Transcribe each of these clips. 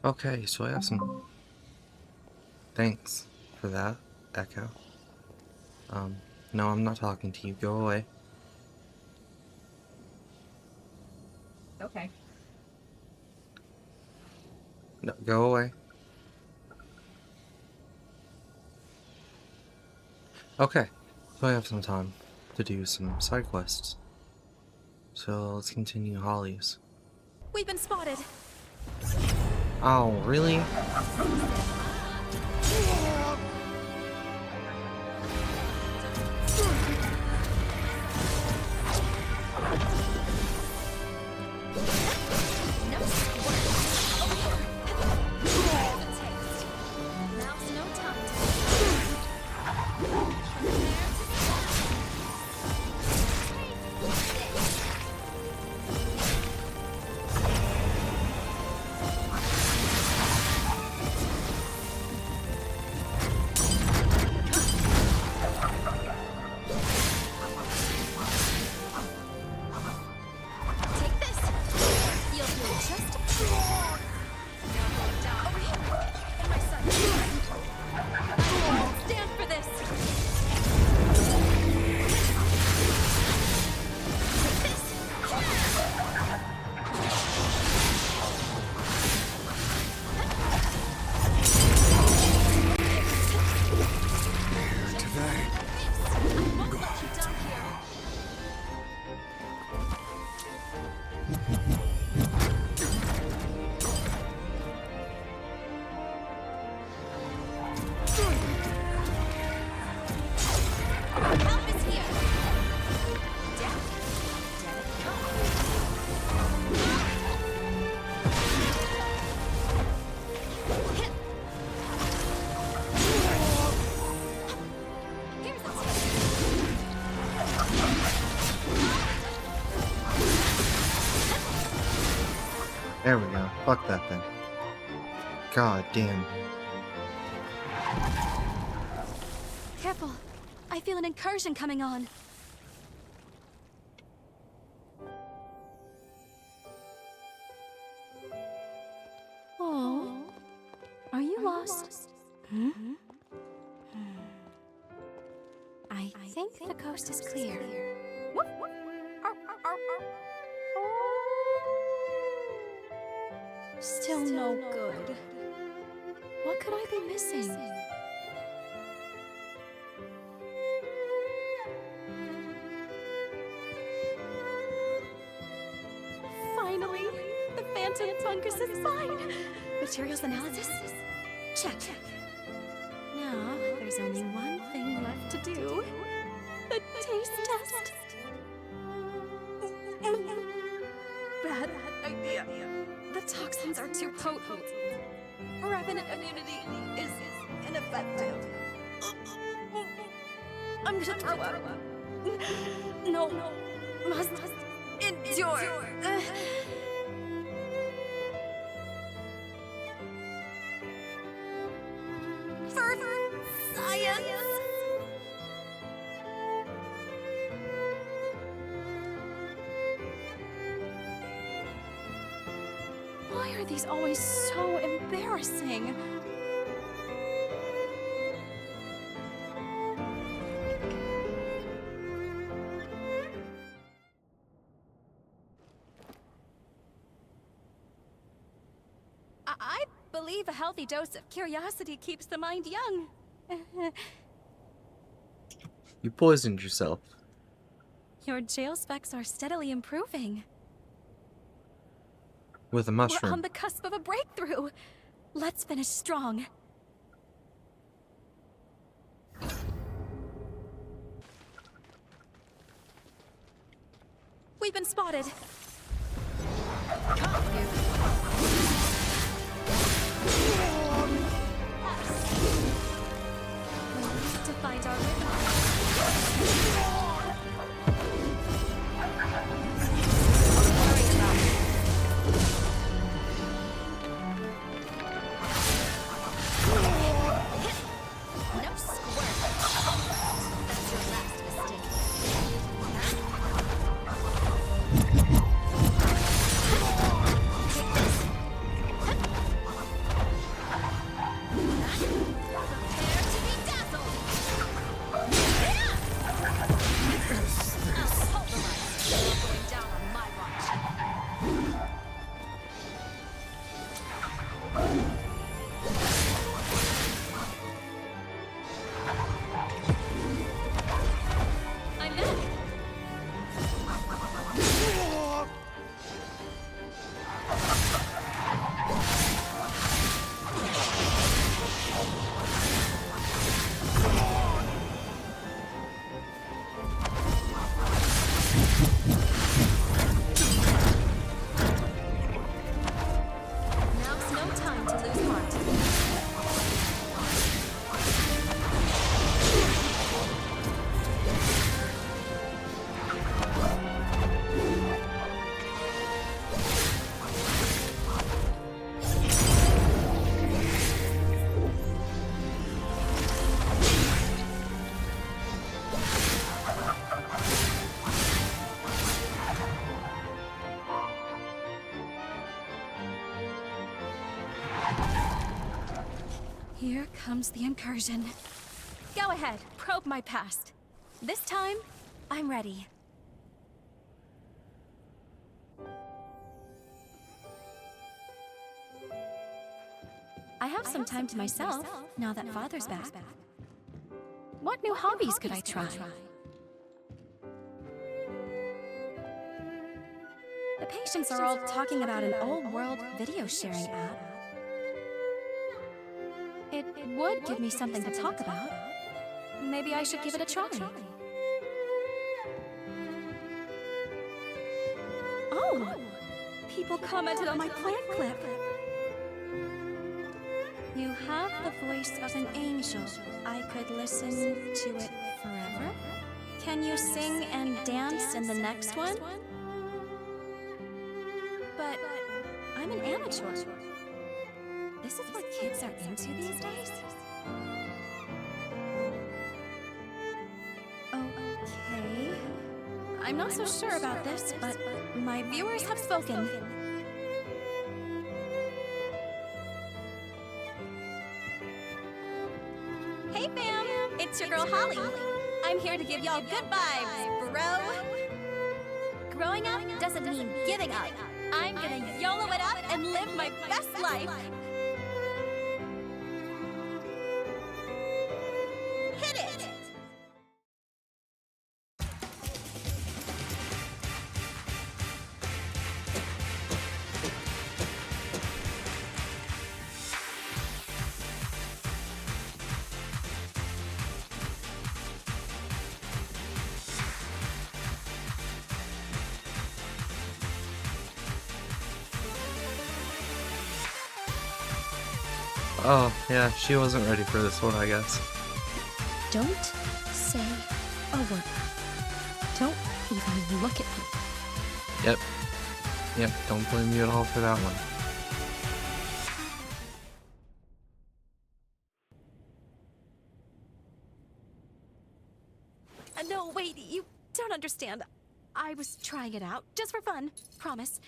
Okay, so I have some thanks for that, Echo. No, I'm not talking to you. Go away. Okay. No, go away. Okay, so I have some time to do some side quests. So let's continue Holly's. We've been spotted. Oh, really? No squirt. The taste. Now's no time to take this. You'll feel just now going down. Over here. In my sight. Stand for this. Take this. I won't let you down here. Help is here. Death. Dead it comes. Here's a tip. There we go. Fuck that thing. God damn. Careful. I feel an incursion coming on. Oh. Are you lost? I think the coast is clear. Still no good. What could I be missing? Finally, the Phantom Fungus is mine. Materials analysis? Check. Now, there's only one thing left to do. The taste test. Bad idea. The toxins are too potent. Revenant immunity is ineffective. I'm gonna throw up. No, must endure. For science. Why are these always so embarrassing? I believe a healthy dose of curiosity keeps the mind young. You poisoned yourself. Your jail specs are steadily improving. With a We're mushroom. on the cusp of a breakthrough. Let's finish strong. We've been spotted. We need to find our rhythm. No squirt. That's your last mistake. I'm back. Now's no time to lose heart. Here comes the incursion. Go ahead, probe my past. This time, I'm ready. I have some time to myself, now that Father's back. What new hobbies could I try? The patients are all talking about an old-world video sharing app. It would give me something to talk about. Maybe I should give it a try. Oh! People commented on my plant clip. You have the voice of an angel. I could listen to it forever. Can you sing and dance in the next one? But I'm an amateur. This is what kids are into these days? Okay. I'm not so sure about this, but my viewers have spoken. Hey fam! It's your girl Holly. I'm here to give y'all good vibes, bro. Growing up doesn't mean giving up. I'm gonna YOLO it up and live my best life. Hit it! Oh, yeah, she wasn't ready for this one, I guess. Don't say a word. Don't even look at me. Yep. Yep, don't blame you at all for that one. No, wait, you don't understand. I was trying it out, just for fun, promise.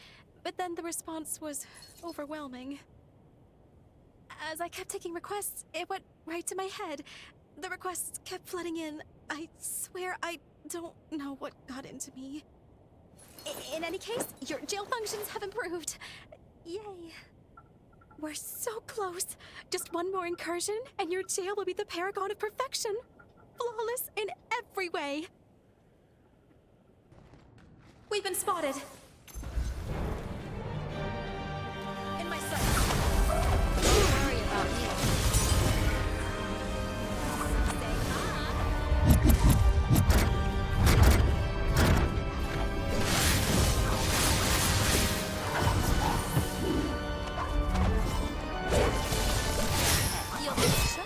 But then the response was overwhelming. As I kept taking requests, it went right to my head. The requests kept flooding in. I swear I don't know what got into me. In any case, your jail functions have improved. Yay. We're so close. Just one more incursion, and your jail will be the paragon of perfection. Flawless in every way. We've been spotted. In my sight. Don't worry about me. You'll just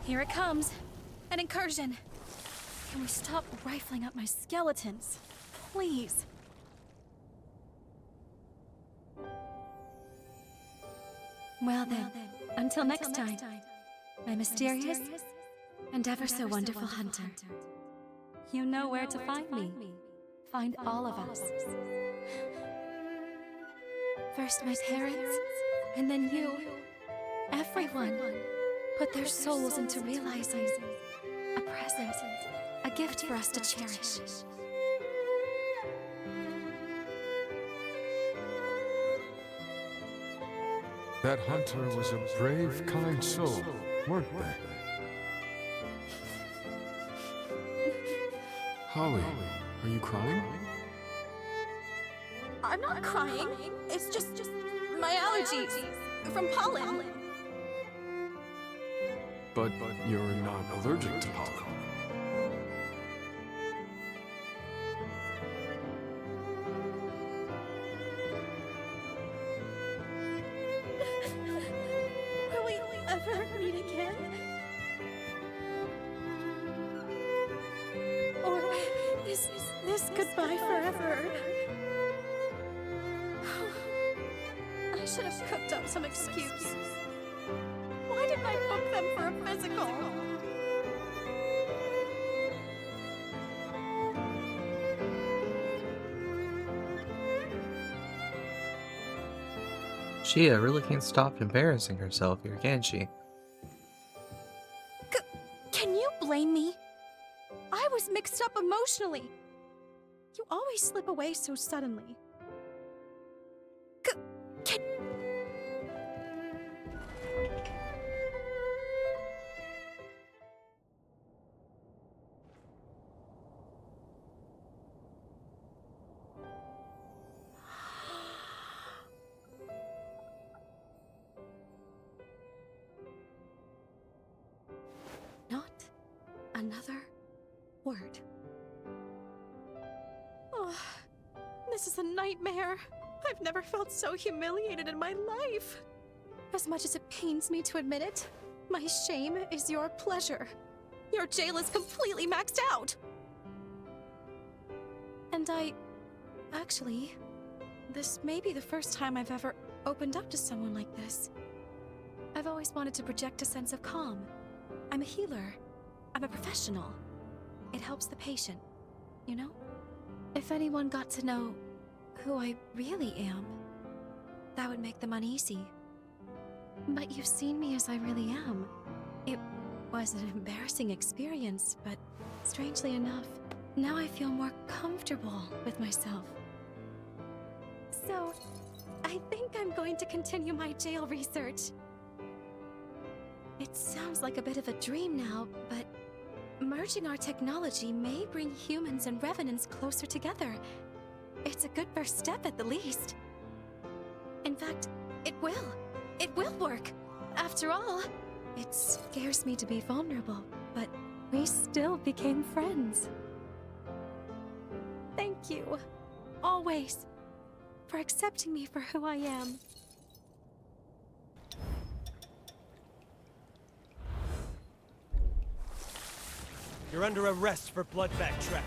Here it comes. An incursion. Can we stop rifling up my skeletons? Please. Well then, until next time, my mysterious and ever so wonderful hunter. You know where to find me. Find all of us. First my parents, and then you. Everyone put their souls into realizing a present, a gift for us to cherish. That hunter was a brave, kind soul, weren't they? Holly, are you crying? I'm not crying. It's just my allergies from pollen. But you're not allergic to pollen. Will we ever meet again? Or is this goodbye forever? I should have cooked up some excuse. Why didn't I book them for a physical? Shia really can't stop embarrassing herself here, can she? Can you blame me? I was mixed up emotionally. You always slip away so suddenly. Not another word. Oh, this is a nightmare. I've never felt so humiliated in my life. As much as it pains me to admit it, my shame is your pleasure. Your jail is completely maxed out. And actually, this may be the first time I've ever opened up to someone like this. I've always wanted to project a sense of calm. I'm a healer. I'm a professional. It helps the patient, you know? If anyone got to know who I really am, that would make them uneasy. But you've seen me as I really am. It was an embarrassing experience, but strangely enough, now I feel more comfortable with myself. So, I think I'm going to continue my jail research. It sounds like a bit of a dream now, but merging our technology may bring humans and revenants closer together. It's a good first step at the least. In fact, it will. It will work. After all, it scares me to be vulnerable, but we still became friends. Thank you, always, for accepting me for who I am. You're under arrest for blood bag trafficking.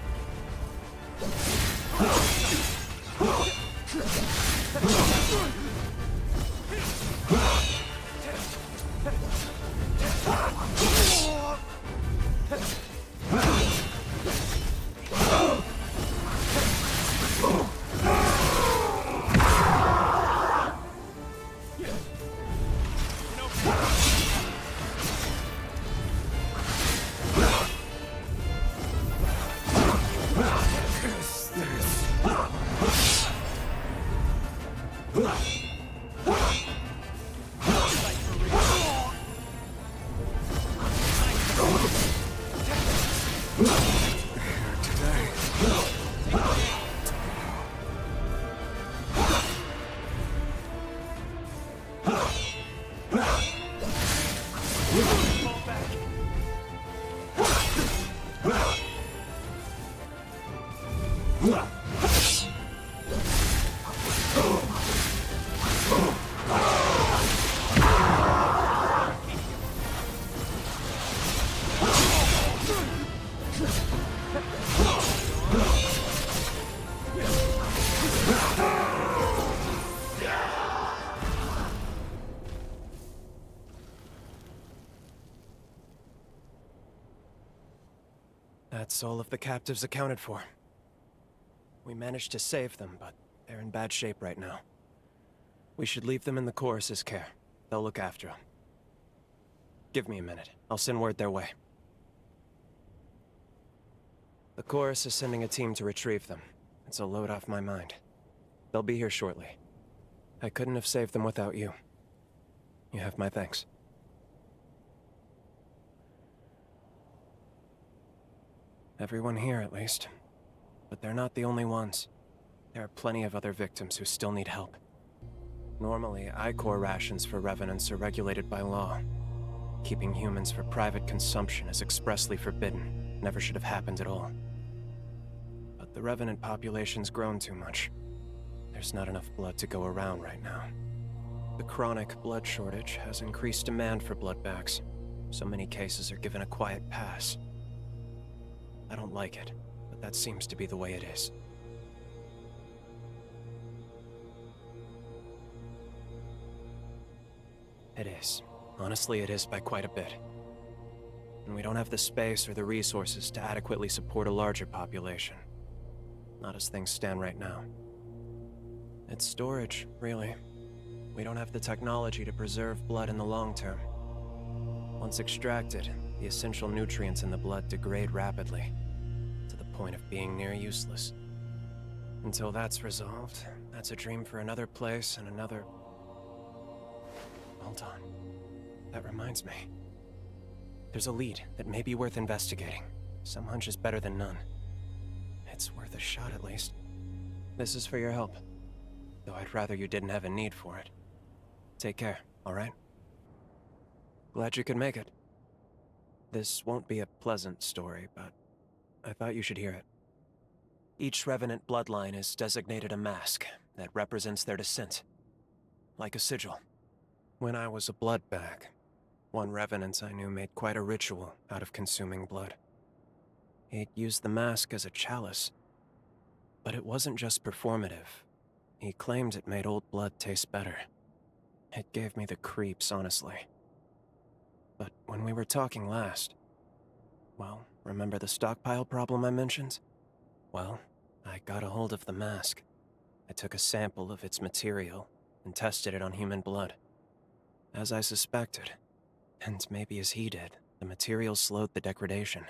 That's all of the captives accounted for. We managed to save them, but they're in bad shape right now. We should leave them in the Chorus's care. They'll look after them. Give me a minute. I'll send word their way. The Chorus is sending a team to retrieve them. It's a load off my mind. They'll be here shortly. I couldn't have saved them without you. You have my thanks. Everyone here, at least. But they're not the only ones. There are plenty of other victims who still need help. Normally, Icor rations for Revenants are regulated by law. Keeping humans for private consumption is expressly forbidden. Never should have happened at all. But the Revenant population's grown too much. There's not enough blood to go around right now. The chronic blood shortage has increased demand for blood bags. So many cases are given a quiet pass. I don't like it, but that seems to be the way it is. It is. Honestly, it is by quite a bit. And we don't have the space or the resources to adequately support a larger population. Not as things stand right now. It's storage, really. We don't have the technology to preserve blood in the long term. Once extracted, the essential nutrients in the blood degrade rapidly, to the point of being near useless. Until that's resolved, that's a dream for another place and another... Hold on. That reminds me. There's a lead that may be worth investigating. Some hunch is better than none. It's worth a shot at least. This is for your help. Though I'd rather you didn't have a need for it. Take care, alright? Glad you could make it. This won't be a pleasant story, but I thought you should hear it. Each Revenant bloodline is designated a mask that represents their descent. Like a sigil. When I was a blood bag, one Revenant I knew made quite a ritual out of consuming blood. He'd used the mask as a chalice. But it wasn't just performative. He claimed it made old blood taste better. It gave me the creeps, honestly. But when we were talking last... Well, remember the stockpile problem I mentioned? Well, I got a hold of the mask. I took a sample of its material and tested it on human blood. As I suspected, and maybe as he did, the material slowed the degradation.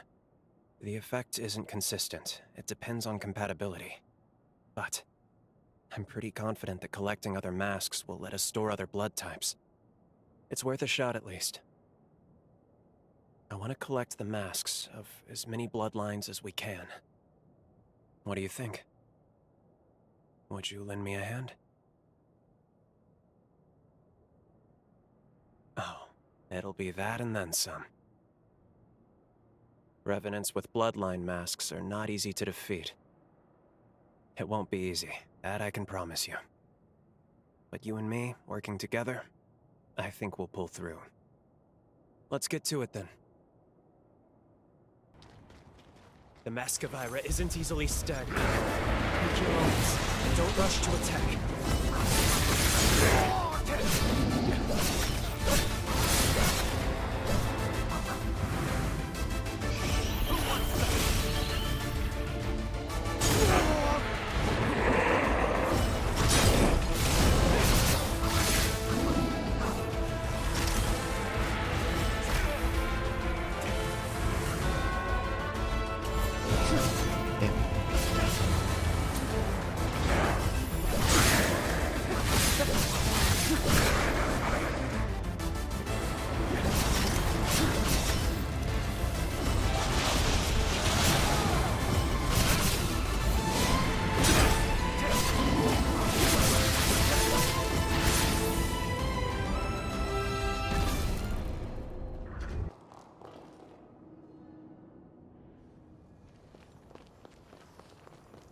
The effect isn't consistent. It depends on compatibility. But I'm pretty confident that collecting other masks will let us store other blood types. It's worth a shot at least. I want to collect the masks of as many bloodlines as we can. What do you think? Would you lend me a hand? Oh, it'll be that and then some. Revenants with bloodline masks are not easy to defeat. It won't be easy, that I can promise you. But you and me, working together, I think we'll pull through. Let's get to it then. The Mask of Ira isn't easily staggered. Take your moments, and don't rush to attack.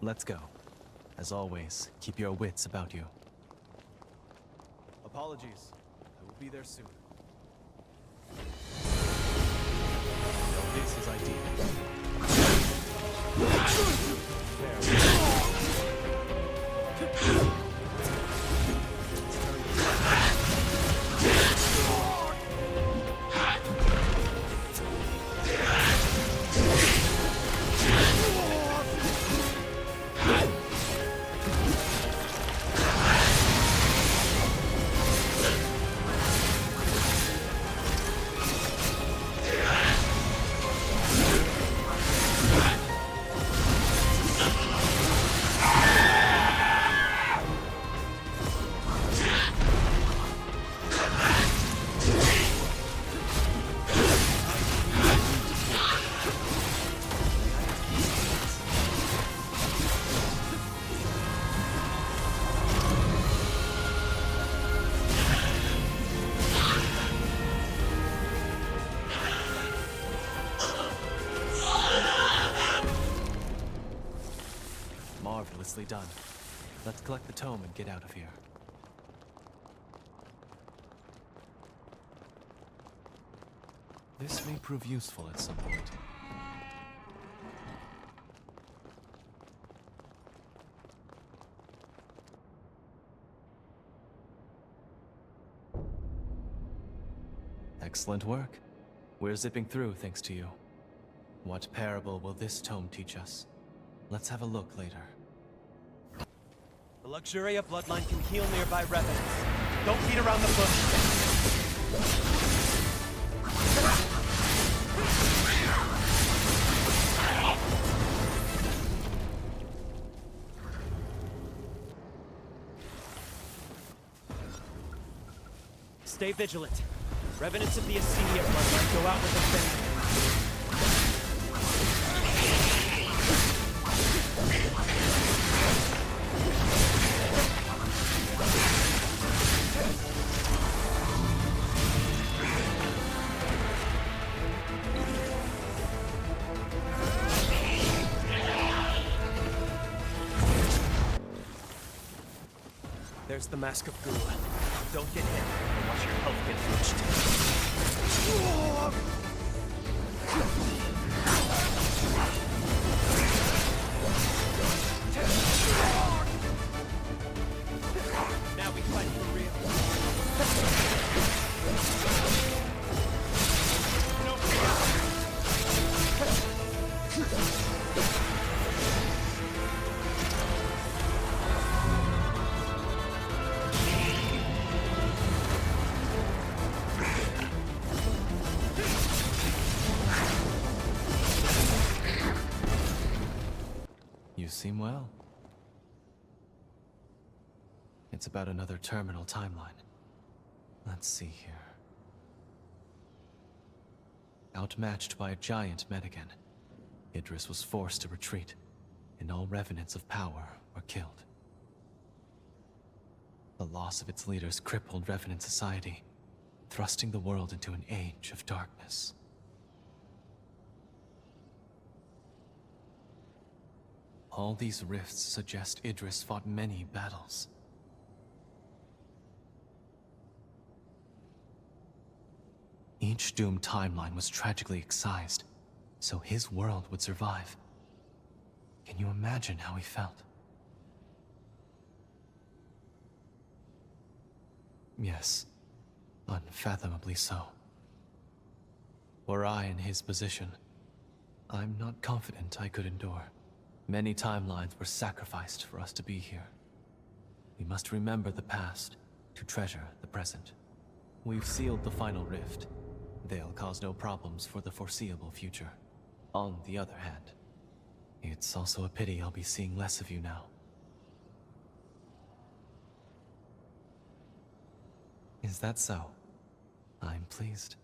Let's go. As always, keep your wits about you. Apologies. I will be there soon. This is ideal. Nicely done. Let's collect the tome and get out of here. This may prove useful at some point. Excellent work. We're zipping through thanks to you. What parable will this tome teach us? Let's have a look later. The Luxuria bloodline can heal nearby revenants. Don't beat around the bush. Stay vigilant. Revenants of the Acedia bloodline go out with a vengeance. There's the Mask of Goo. Don't get hit, or watch your health get breached. Now we fight for real. You seem well. It's about another terminal timeline. Let's see here. Outmatched by a giant Medigan, Idris was forced to retreat, and all revenants of power were killed. The loss of its leaders crippled Revenant society, thrusting the world into an age of darkness. All these rifts suggest Idris fought many battles. Each doomed timeline was tragically excised, so his world would survive. Can you imagine how he felt? Yes, unfathomably so. Were I in his position, I'm not confident I could endure. Many timelines were sacrificed for us to be here. We must remember the past to treasure the present. We've sealed the final rift. They'll cause no problems for the foreseeable future. On the other hand, it's also a pity I'll be seeing less of you now. Is that so? I'm pleased.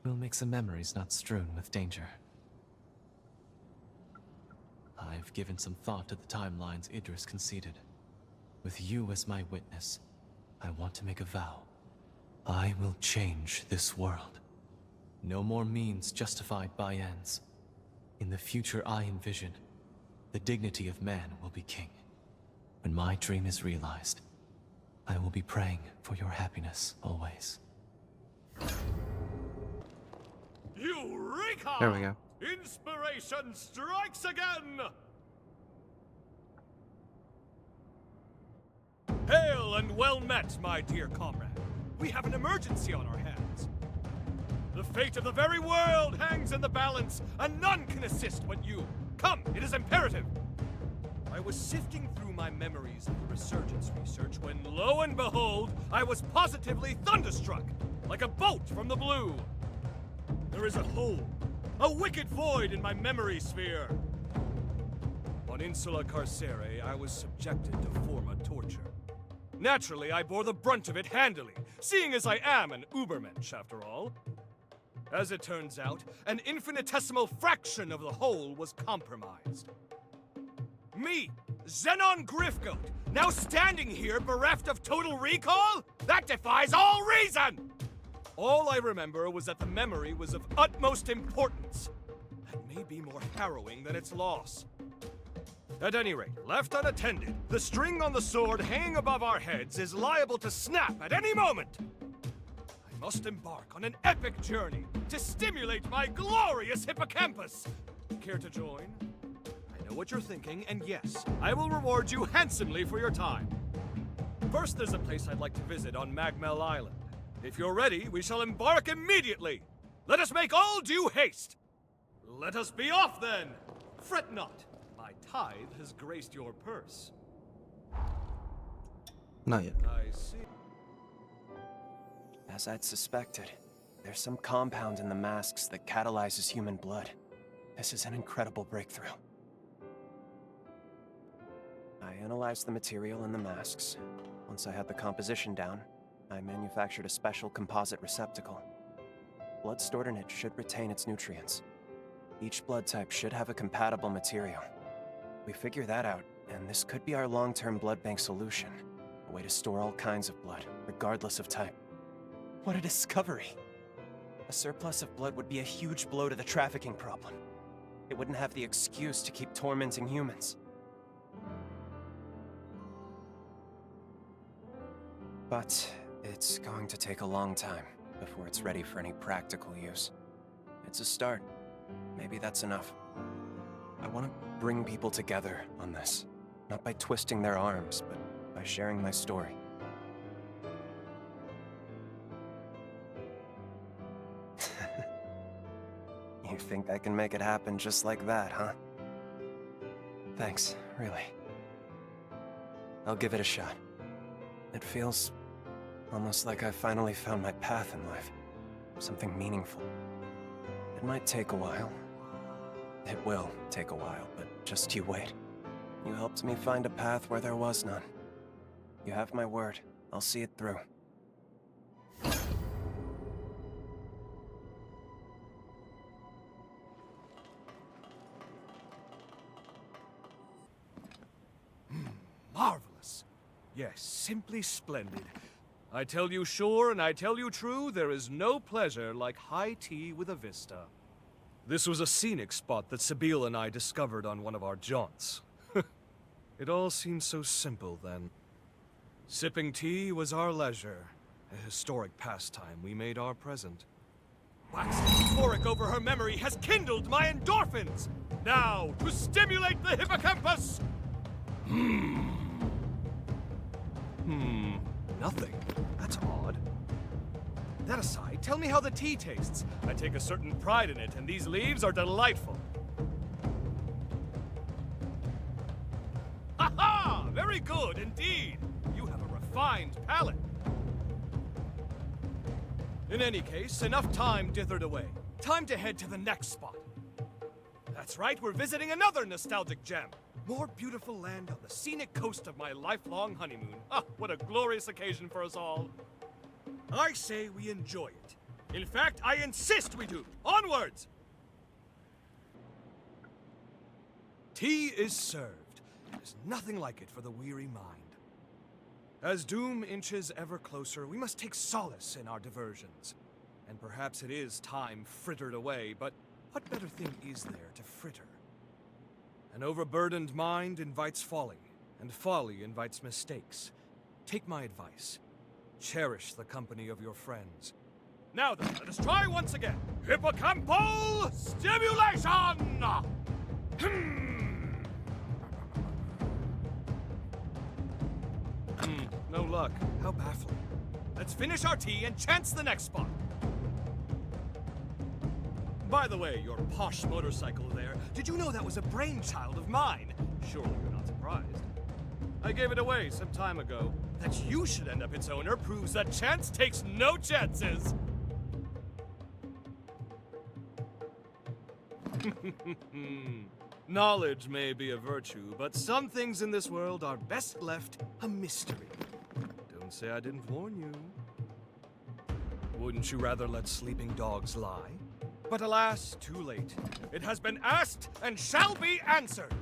We'll make some memories not strewn with danger. I've given some thought to the timelines Idris conceded. With you as my witness, I want to make a vow. I will change this world. No more means justified by ends. In the future I envision, the dignity of man will be king. When my dream is realized, I will be praying for your happiness always. Eureka! There we go. Inspiration strikes again! Hail and well met, my dear comrade. We have an emergency on our hands. The fate of the very world hangs in the balance, and none can assist but you. Come, it is imperative. I was sifting through my memories of the Resurgence research when, lo and behold, I was positively thunderstruck, like a bolt from the blue. There is a hole, a wicked void in my memory sphere. On Insula Carcere, I was subjected to Forma torture. Naturally, I bore the brunt of it handily, seeing as I am an Ubermensch, after all. As it turns out, an infinitesimal fraction of the whole was compromised. Me, Xenon Grifgoat, now standing here bereft of total recall? That defies all reason! All I remember was that the memory was of utmost importance. That may be more harrowing than its loss. At any rate, left unattended, the string on the sword hanging above our heads is liable to snap at any moment. I must embark on an epic journey to stimulate my glorious hippocampus. Care to join? I know what you're thinking, and yes, I will reward you handsomely for your time. First, there's a place I'd like to visit on Magmel Island. If you're ready, we shall embark immediately. Let us make all due haste. Let us be off then. Fret not. My tithe has graced your purse. Not yet. I see. As I'd suspected, there's some compound in the masks that catalyzes human blood. This is an incredible breakthrough. I analyzed the material in the masks. Once I had the composition down, I manufactured a special composite receptacle. Blood stored in it should retain its nutrients. Each blood type should have a compatible material. We figure that out, and this could be our long-term blood bank solution. A way to store all kinds of blood, regardless of type. What a discovery! A surplus of blood would be a huge blow to the trafficking problem. It wouldn't have the excuse to keep tormenting humans. But it's going to take a long time before it's ready for any practical use. It's a start. Maybe that's enough. I want to bring people together on this. Not by twisting their arms, but by sharing my story. You think I can make it happen just like that, huh? Thanks, really. I'll give it a shot. It feels almost like I finally found my path in life. Something meaningful. It might take a while. It will take a while, but just you wait. You helped me find a path where there was none. You have my word. I'll see it through. Marvelous. Yes, simply splendid. I tell you sure and I tell you true, there is no pleasure like high tea with a vista. This was a scenic spot that Sabile and I discovered on one of our jaunts. It all seemed so simple then. Sipping tea was our leisure, a historic pastime we made our present. Waxing euphoric over her memory has kindled my endorphins! Now, to stimulate the hippocampus! Nothing. That's odd. That aside, tell me how the tea tastes. I take a certain pride in it, and these leaves are delightful. Aha! Very good indeed. You have a refined palate. In any case, enough time dithered away. Time to head to the next spot. That's right, we're visiting another nostalgic gem. More beautiful land on the scenic coast of my lifelong honeymoon. Ah, what a glorious occasion for us all. I say we enjoy it. In fact, I insist we do. Onwards! Tea is served. There's nothing like it for the weary mind. As doom inches ever closer, we must take solace in our diversions. And perhaps it is time frittered away, but what better thing is there to fritter? An overburdened mind invites folly, and folly invites mistakes. Take my advice. Cherish the company of your friends. Now then, let us try once again. Hippocampal stimulation! No luck. How baffling. Let's finish our tea and chance the next spot. By the way, your posh motorcycle there, did you know that was a brainchild of mine? Surely you're not surprised. I gave it away some time ago. That you should end up its owner proves that chance takes no chances. Knowledge may be a virtue, but some things in this world are best left a mystery. Don't say I didn't warn you. Wouldn't you rather let sleeping dogs lie? But alas, too late. It has been asked and shall be answered.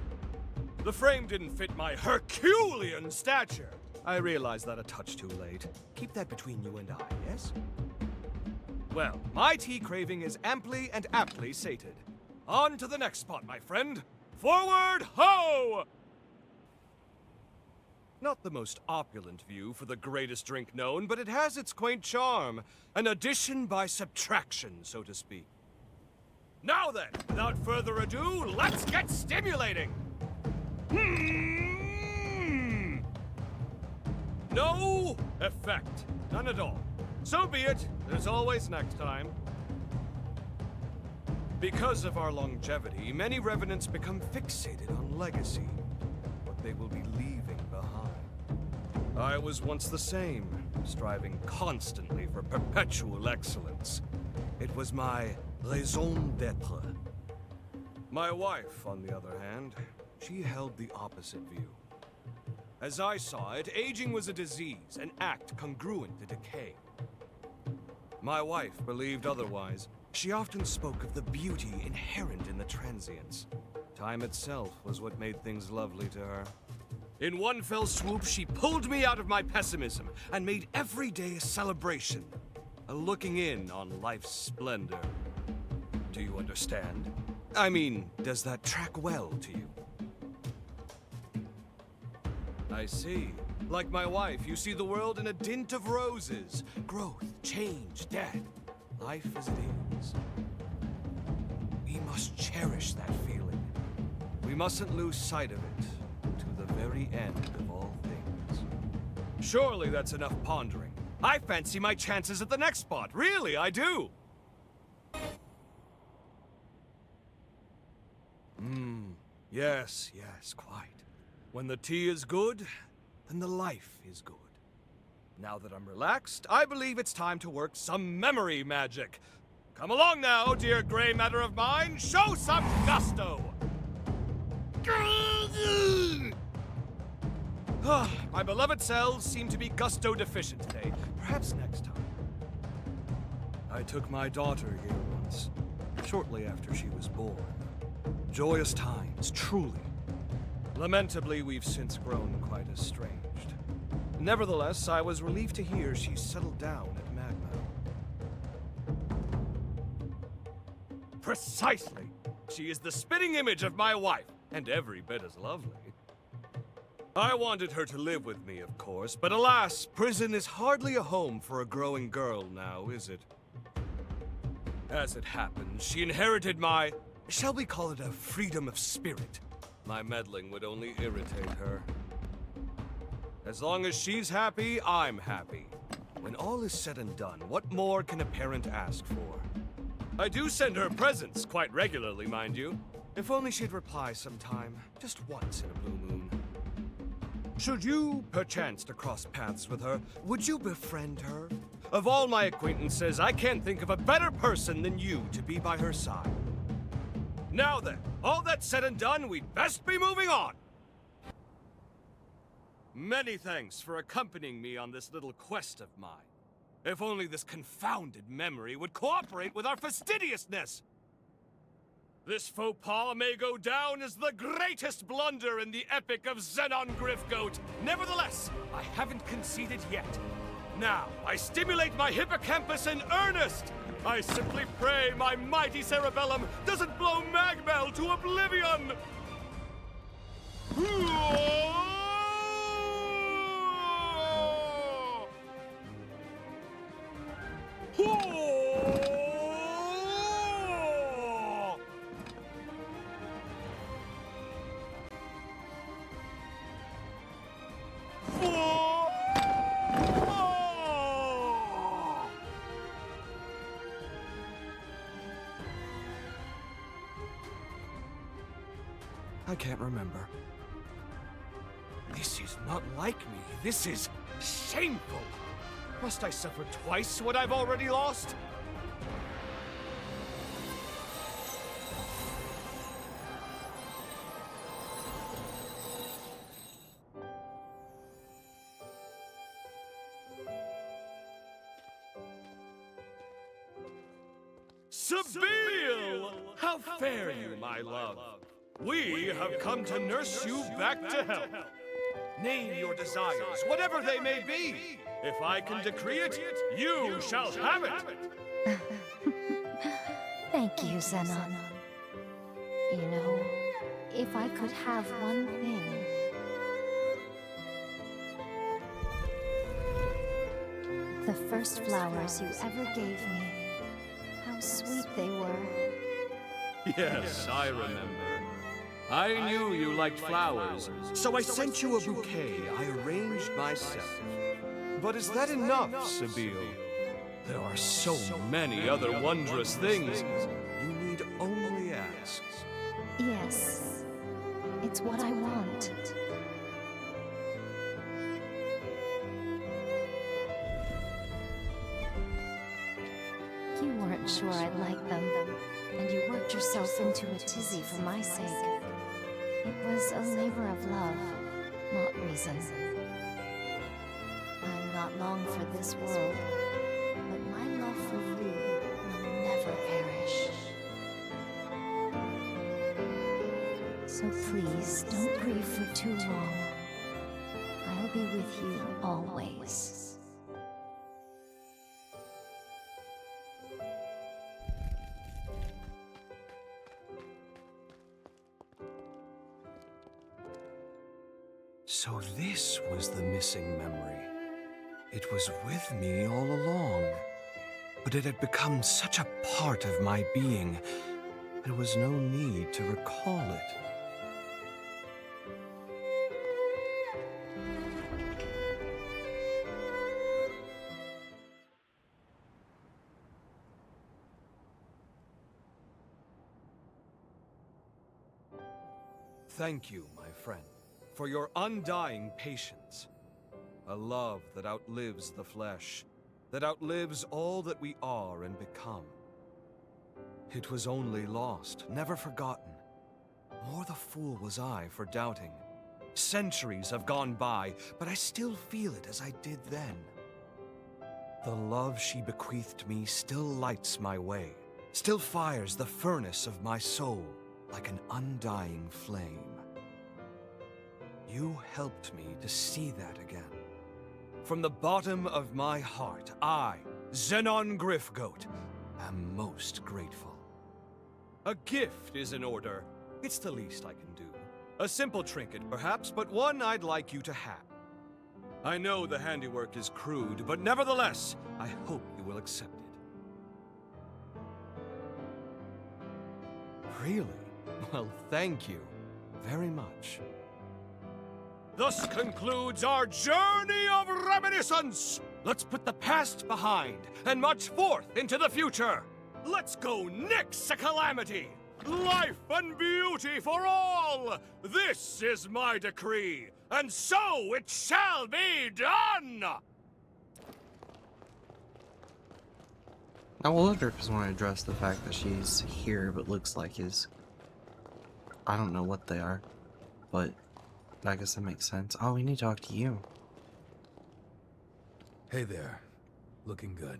The frame didn't fit my Herculean stature. I realize that a touch too late. Keep that between you and I, yes? Well, my tea craving is amply and aptly sated. On to the next spot, my friend. Forward, ho! Not the most opulent view for the greatest drink known, but it has its quaint charm. An addition by subtraction, so to speak. Now then, without further ado, let's get stimulating! No effect. None at all. So be it. There's always next time. Because of our longevity, many revenants become fixated on legacy. What they will be leaving behind. I was once the same, striving constantly for perpetual excellence. It was my raison d'être. My wife, on the other hand, she held the opposite view. As I saw it, aging was a disease, an act congruent to decay. My wife believed otherwise. She often spoke of the beauty inherent in the transience. Time itself was what made things lovely to her. In one fell swoop, she pulled me out of my pessimism and made every day a celebration, a looking in on life's splendor. Do you understand? I mean, does that track well to you? I see. Like my wife, you see the world in a dint of roses. Growth, change, death. Life as it is. We must cherish that feeling. We mustn't lose sight of it to the very end of all things. Surely that's enough pondering. I fancy my chances at the next spot. Really, I do. Yes, quite. When the tea is good, then the life is good. Now that I'm relaxed, I believe it's time to work some memory magic. Come along now, dear gray matter of mine. Show some gusto! My beloved cells seem to be gusto deficient today. Perhaps next time. I took my daughter here once, shortly after she was born. Joyous times, truly. Lamentably, we've since grown quite estranged. Nevertheless, I was relieved to hear she settled down at Magma. Precisely! She is the spitting image of my wife, and every bit as lovely. I wanted her to live with me, of course, but alas, prison is hardly a home for a growing girl now, is it? As it happens, she inherited my, shall we call it a freedom of spirit? My meddling would only irritate her. As long as she's happy, I'm happy. When all is said and done, what more can a parent ask for? I do send her presents, quite regularly, mind you. If only she'd reply sometime, just once in a blue moon. Should you, perchance, to cross paths with her, would you befriend her? Of all my acquaintances, I can't think of a better person than you to be by her side. Now then, all that said and done, we'd best be moving on! Many thanks for accompanying me on this little quest of mine. If only this confounded memory would cooperate with our fastidiousness! This faux pas may go down as the greatest blunder in the epic of Xenon Grifgoat. Nevertheless, I haven't conceded yet. Now, I stimulate my hippocampus in earnest! I simply pray my mighty cerebellum doesn't blow Magmel to oblivion! I can't remember. This is not like me. This is shameful. Must I suffer twice what I've already lost? Sabine! How fare you, my love? We have come to nurse you back to health. Name your desires, whatever they may be. If I can decree it, you shall have it. Thank you, Xenon. You know, if I could have one thing... The first flowers you ever gave me. How sweet they were. Yes, I remember. I knew you liked flowers, so I sent you a bouquet I arranged myself. But is that enough, Sabille? There are so many other wondrous things. You need only ask. Yes, it's what I want. You weren't sure I'd like them, and you worked yourself into a tizzy for my sake. It was a labor of love, not reason. I'm not long for this world, but my love for you will never perish. So please, don't grieve for too long. I'll be with you always. So this was the missing memory. It was with me all along. But it had become such a part of my being, there was no need to recall it. Thank you, my friend, for your undying patience. A love that outlives the flesh, that outlives all that we are and become. It was only lost, never forgotten. More the fool was I for doubting. Centuries have gone by, but I still feel it as I did then. The love she bequeathed me still lights my way, still fires the furnace of my soul like an undying flame. You helped me to see that again. From the bottom of my heart, I, Zenon Grifgoat, am most grateful. A gift is in order. It's the least I can do. A simple trinket, perhaps, but one I'd like you to have. I know the handiwork is crude, but nevertheless, I hope you will accept it. Really? Well, thank you very much. Thus concludes our journey of reminiscence! Let's put the past behind and march forth into the future! Let's go nix a calamity! Life and beauty for all! This is my decree, and so it shall be done! I wonder if I want to address the fact that she's here but looks like his... I don't know what they are, but I guess that makes sense. Oh, we need to talk to you. Hey there. Looking good.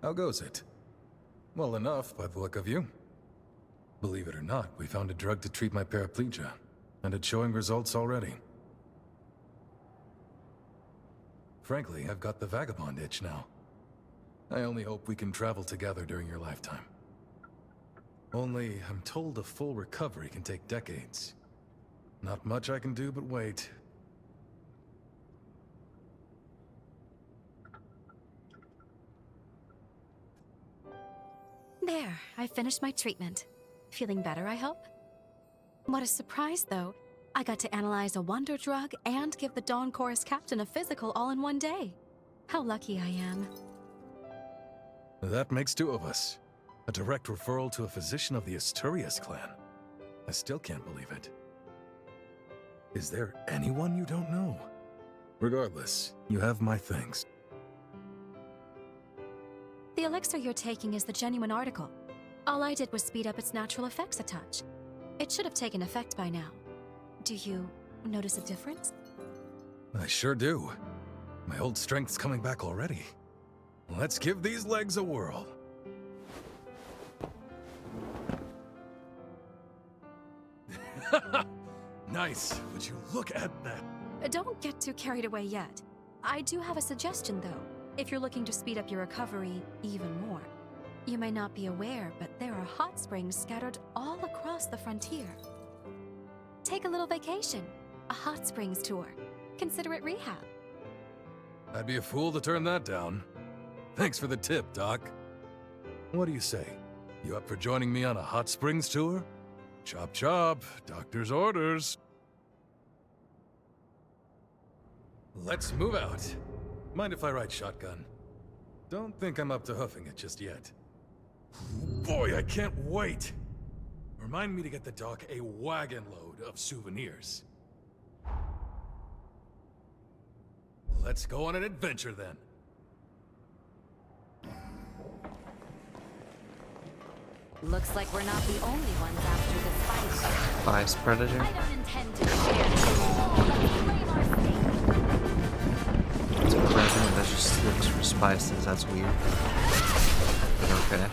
How goes it? Well enough, by the look of you. Believe it or not, we found a drug to treat my paraplegia, and it's showing results already. Frankly, I've got the vagabond itch now. I only hope we can travel together during your lifetime. Only, I'm told a full recovery can take decades. Not much I can do but wait. There, I finished my treatment. Feeling better, I hope? What a surprise, though. I got to analyze a wonder drug and give the Dawn Chorus captain a physical all in one day. How lucky I am. That makes two of us. A direct referral to a physician of the Asturias clan. I still can't believe it. Is there anyone you don't know? Regardless, you have my thanks. The elixir you're taking is the genuine article. All I did was speed up its natural effects a touch. It should have taken effect by now. Do you notice a difference? I sure do. My old strength's coming back already. Let's give these legs a whirl. Nice. Would you look at that? Don't get too carried away yet. I do have a suggestion, though, if you're looking to speed up your recovery even more. You may not be aware, but there are hot springs scattered all across the frontier. Take a little vacation, a hot springs tour. Consider it rehab. I'd be a fool to turn that down. Thanks for the tip, Doc. What do you say? You up for joining me on a hot springs tour? Chop chop, doctor's orders. Let's move out. Mind if I ride shotgun? Don't think I'm up to hoofing it just yet. Boy, I can't wait! Remind me to get the doc a wagon load of souvenirs. Let's go on an adventure then. Looks like we're not the only ones after the spice. Spice predator. I don't intend to share. Claim our It's a president that just looks for spices. That's weird. But okay.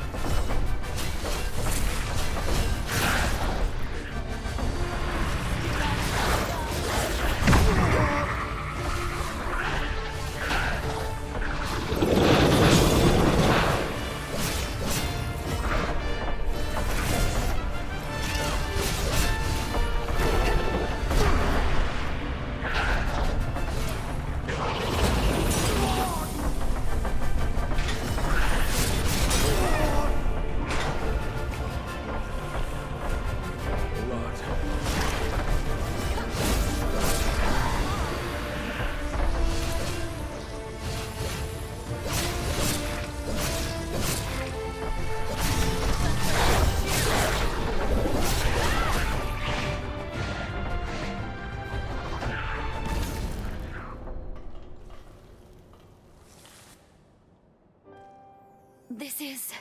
This is...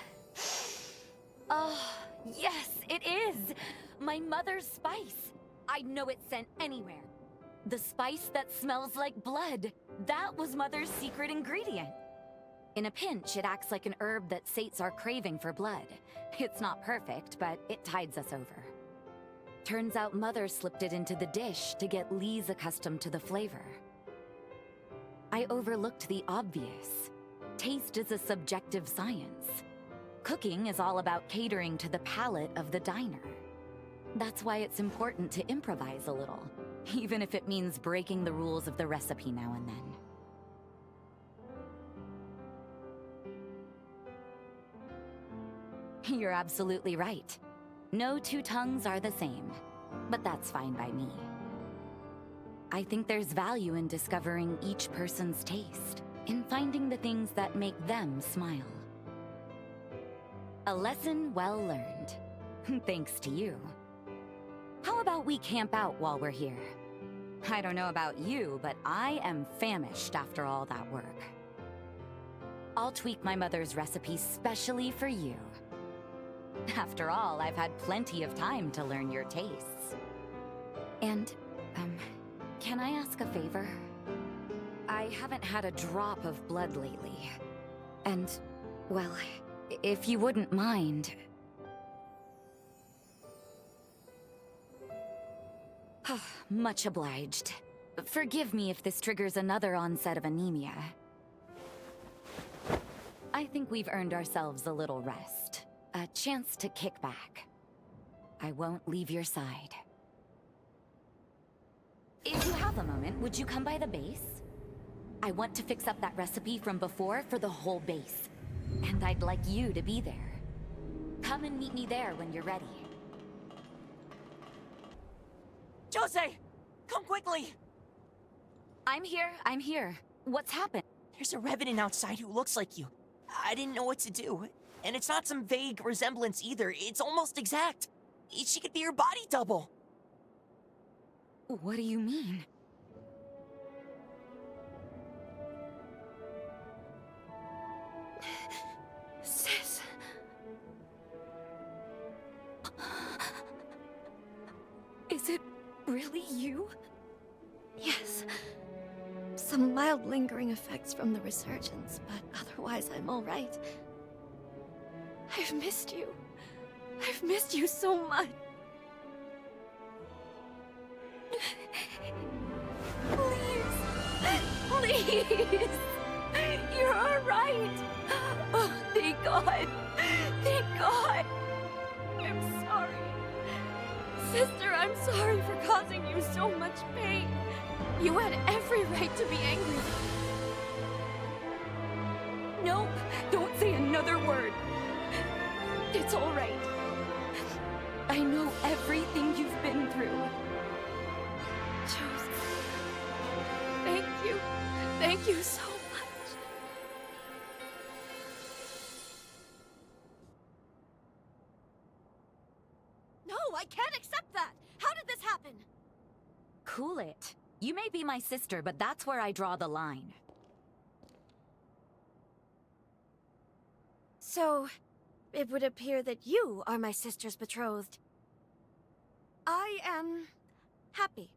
Oh, yes, it is! My mother's spice! I'd know it sent anywhere. The spice that smells like blood. That was Mother's secret ingredient. In a pinch, it acts like an herb that sates our craving for blood. It's not perfect, but it tides us over. Turns out Mother slipped it into the dish to get Lise accustomed to the flavor. I overlooked the obvious. Taste is a subjective science. Cooking is all about catering to the palate of the diner. That's why it's important to improvise a little, even if it means breaking the rules of the recipe now and then. You're absolutely right. No two tongues are the same, but that's fine by me. I think there's value in discovering each person's taste, in finding the things that make them smile. A lesson well learned. Thanks to you. How about we camp out while we're here? I don't know about you, but I am famished after all that work. I'll tweak my mother's recipe specially for you. After all, I've had plenty of time to learn your tastes. And, can I ask a favor? I haven't had a drop of blood lately. And, well, if you wouldn't mind... Much obliged. Forgive me if this triggers another onset of anemia. I think we've earned ourselves a little rest. A chance to kick back. I won't leave your side. If you have a moment, would you come by the base? I want to fix up that recipe from before for the whole base. And I'd like you to be there. Come and meet me there when you're ready. Jose! Come quickly! I'm here. What's happened? There's a revenant outside who looks like you. I didn't know what to do. And it's not some vague resemblance either. It's almost exact. She could be your body double. What do you mean? Sis. Is it really you? Yes. Some mild lingering effects from the resurgence, but otherwise I'm all right. I've missed you. I've missed you so much. Please. You're all right. Oh, thank God. Thank God. I'm sorry. Sister, I'm sorry for causing you so much pain. You had every right to be angry. No, don't say another word. It's all right. I know everything you've been through. Joseph, thank you. Thank you so much. No, I can't accept that. How did this happen? Cool it. You may be my sister, but that's where I draw the line. So, it would appear that you are my sister's betrothed. I am happy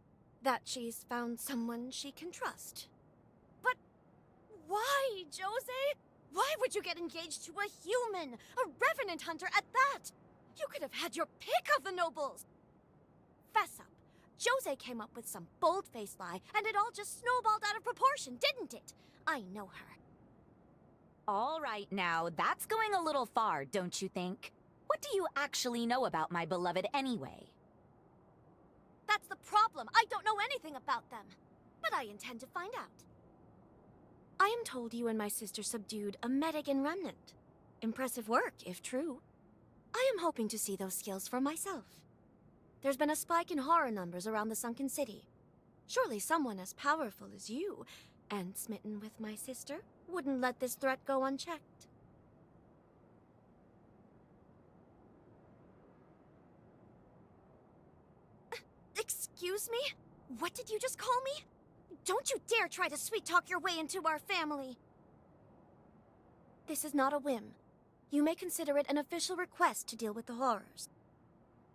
that she's found someone she can trust. But why, Jose? Why would you get engaged to a human, a revenant hunter at that? You could have had your pick of the nobles. Fess up. Jose came up with some bold-faced lie, and it all just snowballed out of proportion, didn't it? I know her. All right now, that's going a little far, don't you think? What do you actually know about my beloved anyway? That's the problem. I don't know anything about them. But I intend to find out. I am told you and my sister subdued a Medigan remnant. Impressive work, if true. I am hoping to see those skills for myself. There's been a spike in horror numbers around the sunken city. Surely someone as powerful as you, and smitten with my sister, wouldn't let this threat go unchecked. Excuse me? What did you just call me? Don't you dare try to sweet-talk your way into our family! This is not a whim. You may consider it an official request to deal with the horrors.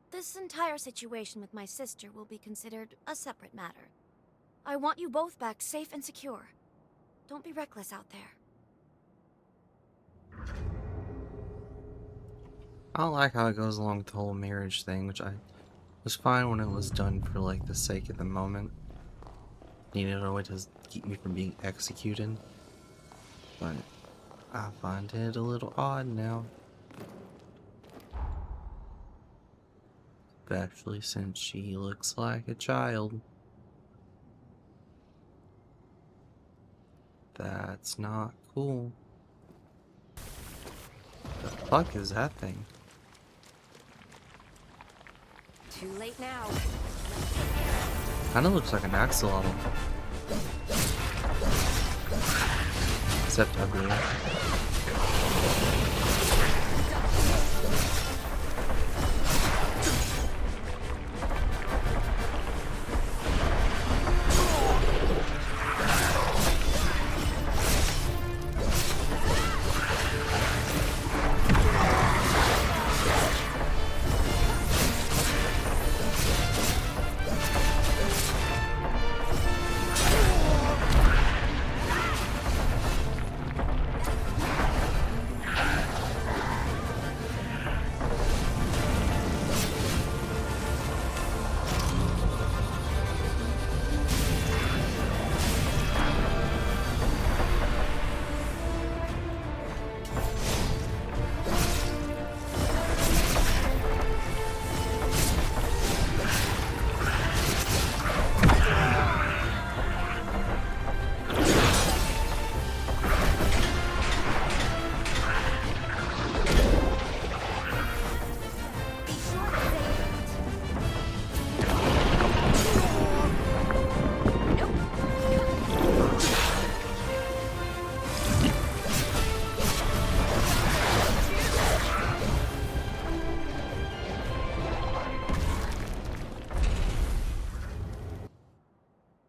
This entire situation with my sister will be considered a separate matter. I want you both back safe and secure. Don't be reckless out there. I don't like how it goes along with the whole marriage thing, which I was fine when it was done for like the sake of the moment. Needed a way to keep me from being executed. But I find it a little odd now. Especially since she looks like a child. That's not cool. The fuck is that thing? Too late now. Kinda looks like an axolotl. Except uglier.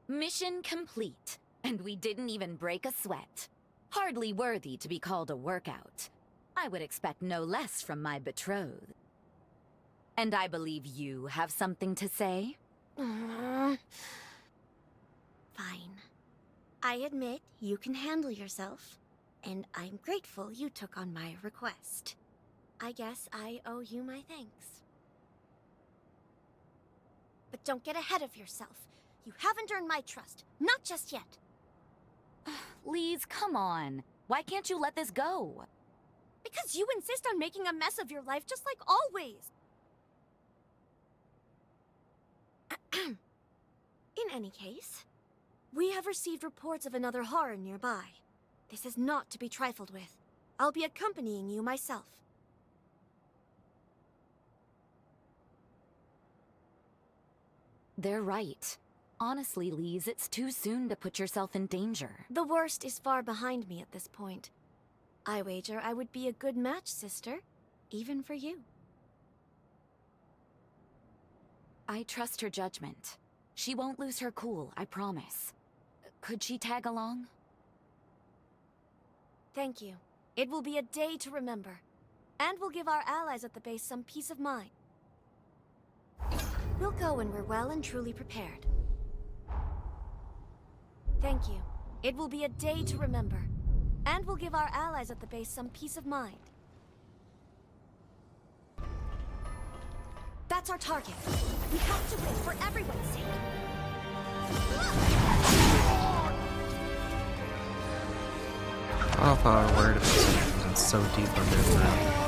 Mission complete, and we didn't even break a sweat. Hardly worthy to be called a workout. I would expect no less from my betrothed. And I believe you have something to say? Fine. I admit you can handle yourself, and I'm grateful you took on my request. I guess I owe you my thanks. But don't get ahead of yourself. You haven't earned my trust, not just yet. Lise, come on. Why can't you let this go? Because you insist on making a mess of your life just like always. In any case, we have received reports of another horror nearby. This is not to be trifled with. I'll be accompanying you myself. They're right. Honestly, Lise, it's too soon to put yourself in danger. The worst is far behind me at this point. I wager I would be a good match, sister. Even for you. I trust her judgment. She won't lose her cool, I promise. Could she tag along? Thank you. It will be a day to remember. And will give our allies at the base some peace of mind. We'll go when we're well and truly prepared. Thank you. It will be a day to remember. And will give our allies at the base some peace of mind. That's our target. We have to win for everyone's sake. I don't know if I were worried about something so deep under the ground.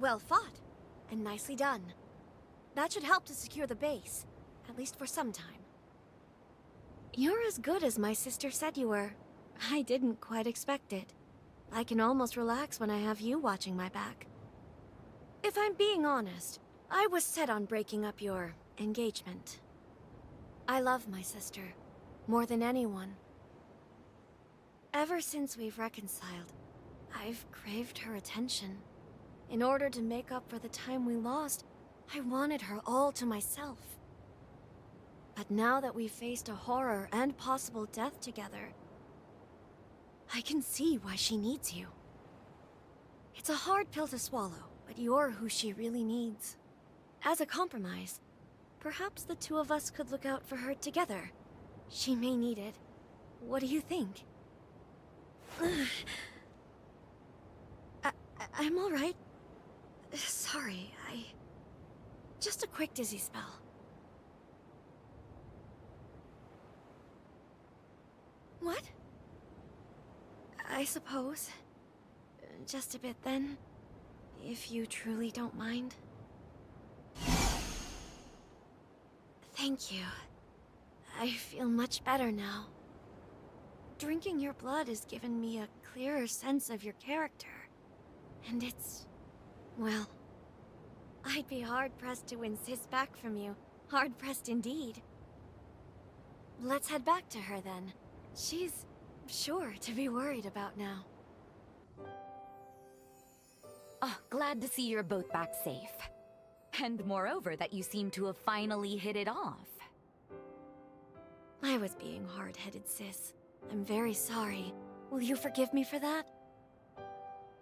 Well fought, and nicely done. That should help to secure the base, at least for some time. You're as good as my sister said you were. I didn't quite expect it. I can almost relax when I have you watching my back. If I'm being honest, I was set on breaking up your engagement. I love my sister, more than anyone. Ever since we've reconciled, I've craved her attention. In order to make up for the time we lost, I wanted her all to myself. But now that we've faced a horror and possible death together, I can see why she needs you. It's a hard pill to swallow, but you're who she really needs. As a compromise, perhaps the two of us could look out for her together. She may need it. What do you think? I'm all right. Sorry, just a quick dizzy spell. What? I suppose. Just a bit then, if you truly don't mind. Thank you. I feel much better now. Drinking your blood has given me a clearer sense of your character. And it's... well... I'd be hard-pressed to win Sis back from you. Hard-pressed indeed. Let's head back to her then. She's sure to be worried about now. Oh, glad to see you're both back safe. And moreover, that you seem to have finally hit it off. I was being hard-headed, Sis. I'm very sorry. Will you forgive me for that?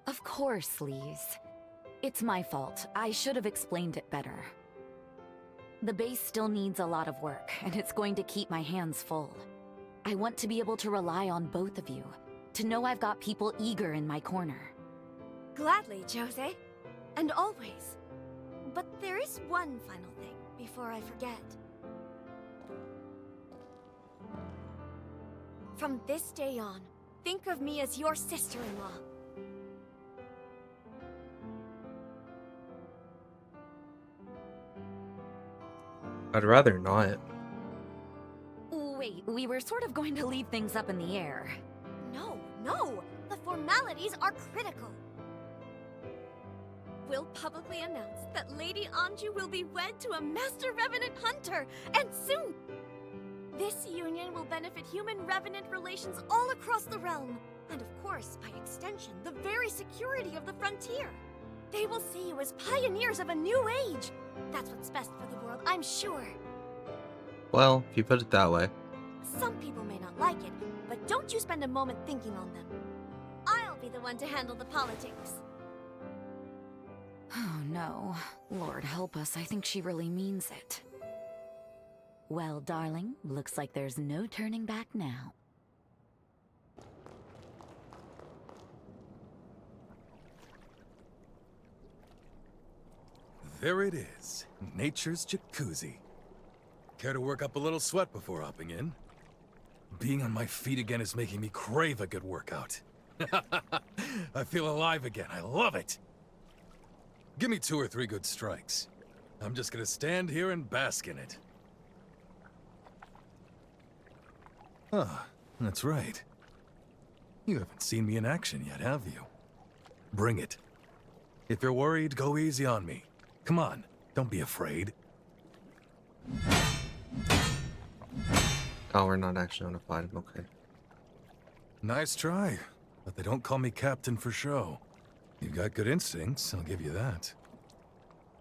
Of course, Lise. It's my fault. I should have explained it better. The base still needs a lot of work, and it's going to keep my hands full. I want to be able to rely on both of you, to know I've got people eager in my corner. Gladly, Jose. And always. But there is one final thing before I forget. From this day on, think of me as your sister-in-law. I'd rather not. Wait, we were sort of going to leave things up in the air. No! The formalities are critical. We'll publicly announce that Lady Anju will be wed to a Master Revenant Hunter, and soon! This union will benefit human-revenant relations all across the realm, and of course, by extension, the very security of the frontier. They will see you as pioneers of a new age. That's what's best for the world, I'm sure. Well, if you put it that way. Some people may not like it, but don't you spend a moment thinking on them. I'll be the one to handle the politics. Oh no. Lord help us, I think she really means it. Well, darling, looks like there's no turning back now. There it is, nature's jacuzzi. Care to work up a little sweat before hopping in? Being on my feet again is making me crave a good workout. I feel alive again, I love it! Give me 2 or 3 good strikes. I'm just gonna stand here and bask in it. Ah, that's right. You haven't seen me in action yet, have you? Bring it. If you're worried, go easy on me. Come on, don't be afraid. Oh, we're not actually on a fight. Okay. Nice try, but they don't call me captain for show. You got good instincts, I'll give you that.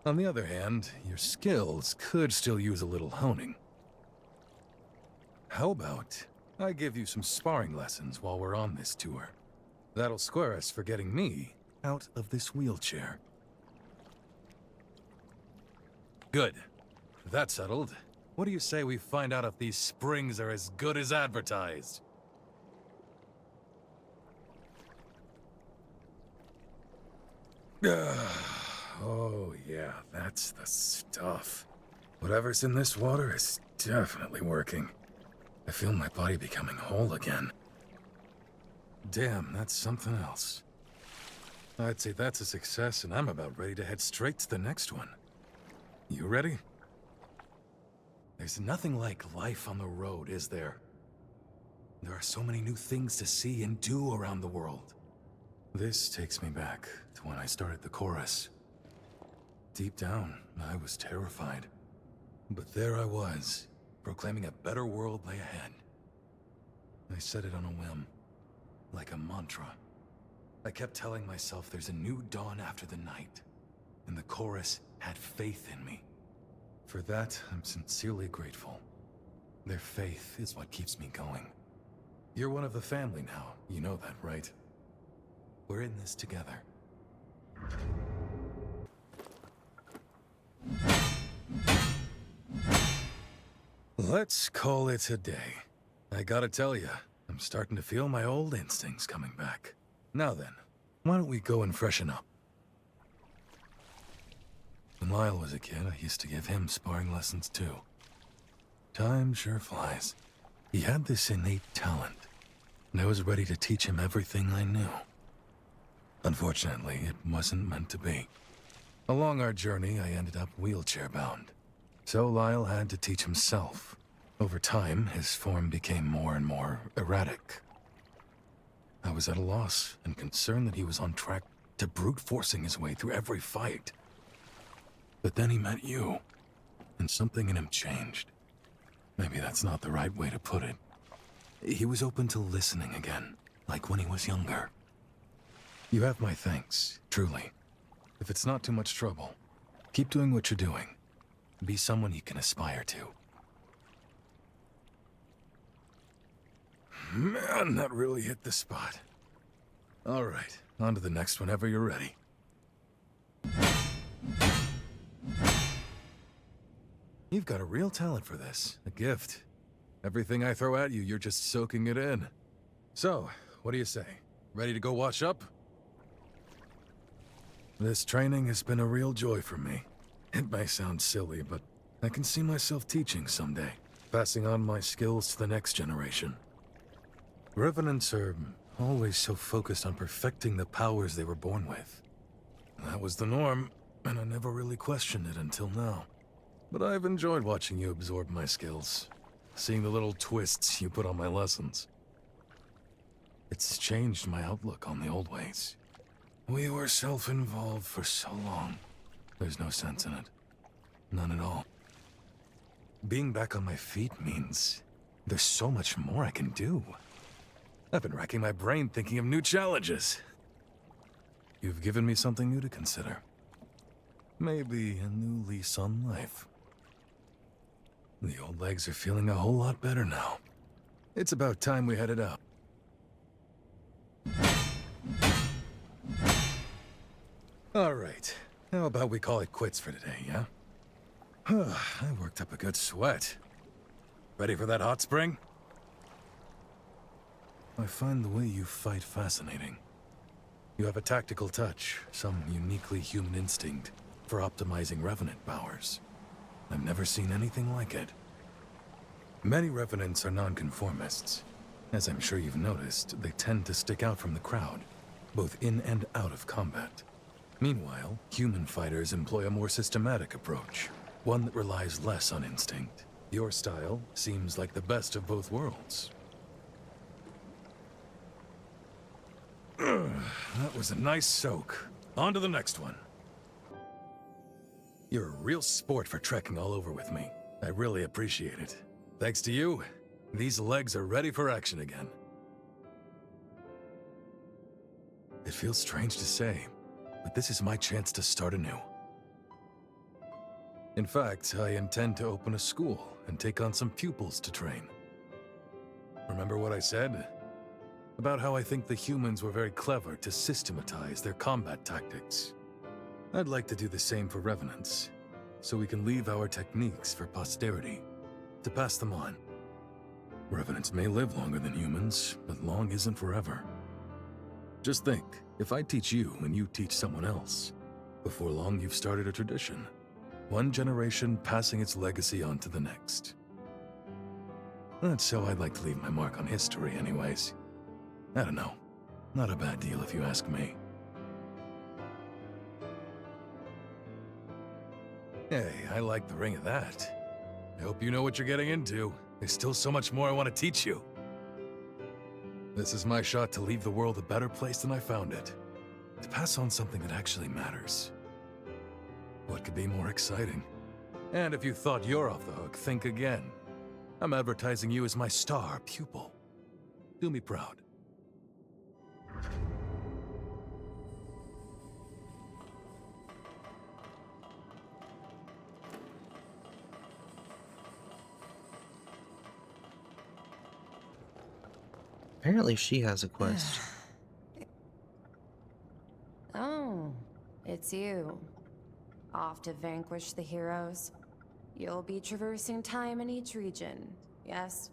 On the other hand, your skills could still use a little honing. How about I give you some sparring lessons while we're on this tour? That'll square us for getting me out of this wheelchair. Good. That's settled. What do you say we find out if these springs are as good as advertised? Oh yeah, that's the stuff. Whatever's in this water is definitely working. I feel my body becoming whole again. Damn, that's something else. I'd say that's a success, and I'm about ready to head straight to the next one. You ready? There's nothing like life on the road, is there? There are so many new things to see and do around the world. This takes me back to when I started the chorus. Deep down, I was terrified. But there I was, proclaiming a better world lay ahead. I said it on a whim, like a mantra. I kept telling myself there's a new dawn after the night, and the chorus had faith in me. For that, I'm sincerely grateful. Their faith is what keeps me going. You're one of the family now, you know that, right? We're in this together. Let's call it a day. I gotta tell you, I'm starting to feel my old instincts coming back. Now then, why don't we go and freshen up? When Lyle was a kid, I used to give him sparring lessons too. Time sure flies. He had this innate talent, and I was ready to teach him everything I knew. Unfortunately, it wasn't meant to be. Along our journey, I ended up wheelchair-bound. So Lyle had to teach himself. Over time, his form became more and more erratic. I was at a loss and concerned that he was on track to brute-forcing his way through every fight. But then he met you, and something in him changed. Maybe that's not the right way to put it. He was open to listening again, like when he was younger. You have my thanks, truly. If it's not too much trouble, keep doing what you're doing. Be someone you can aspire to. Man, that really hit the spot. All right, on to the next whenever you're ready. You've got a real talent for this, a gift. Everything I throw at you, you're just soaking it in. So, what do you say? Ready to go wash up? This training has been a real joy for me. It may sound silly, but I can see myself teaching someday, passing on my skills to the next generation. Revenants are always so focused on perfecting the powers they were born with. That was the norm, and I never really questioned it until now. But I've enjoyed watching you absorb my skills, seeing the little twists you put on my lessons. It's changed my outlook on the old ways. We were self-involved for so long. There's no sense in it. None at all. Being back on my feet means there's so much more I can do. I've been racking my brain thinking of new challenges. You've given me something new to consider. Maybe a new lease on life. The old legs are feeling a whole lot better now. It's about time we headed out. All right. How about we call it quits for today, yeah? I worked up a good sweat. Ready for that hot spring? I find the way you fight fascinating. You have a tactical touch, some uniquely human instinct for optimizing Revenant powers. I've never seen anything like it. Many Revenants are nonconformists. As I'm sure you've noticed, they tend to stick out from the crowd, both in and out of combat. Meanwhile, human fighters employ a more systematic approach, one that relies less on instinct. Your style seems like the best of both worlds. That was a nice soak. On to the next one. You're a real sport for trekking all over with me. I really appreciate it. Thanks to you, these legs are ready for action again. It feels strange to say, but this is my chance to start anew. In fact, I intend to open a school and take on some pupils to train. Remember what I said? About how I think the humans were very clever to systematize their combat tactics. I'd like to do the same for Revenants, so we can leave our techniques for posterity, to pass them on. Revenants may live longer than humans, but long isn't forever. Just think, if I teach you and you teach someone else, before long you've started a tradition. One generation passing its legacy on to the next. That's how I'd like to leave my mark on history anyways. I don't know. Not a bad deal if you ask me. Hey, I like the ring of that. I hope you know what you're getting into. There's still so much more I want to teach you. This is my shot to leave the world a better place than I found it. To pass on something that actually matters. What could be more exciting? And if you thought you're off the hook, think again. I'm advertising you as my star pupil. Do me proud. Apparently she has a quest. Oh, it's you. Off to vanquish the heroes. You'll be traversing time in each region, yes?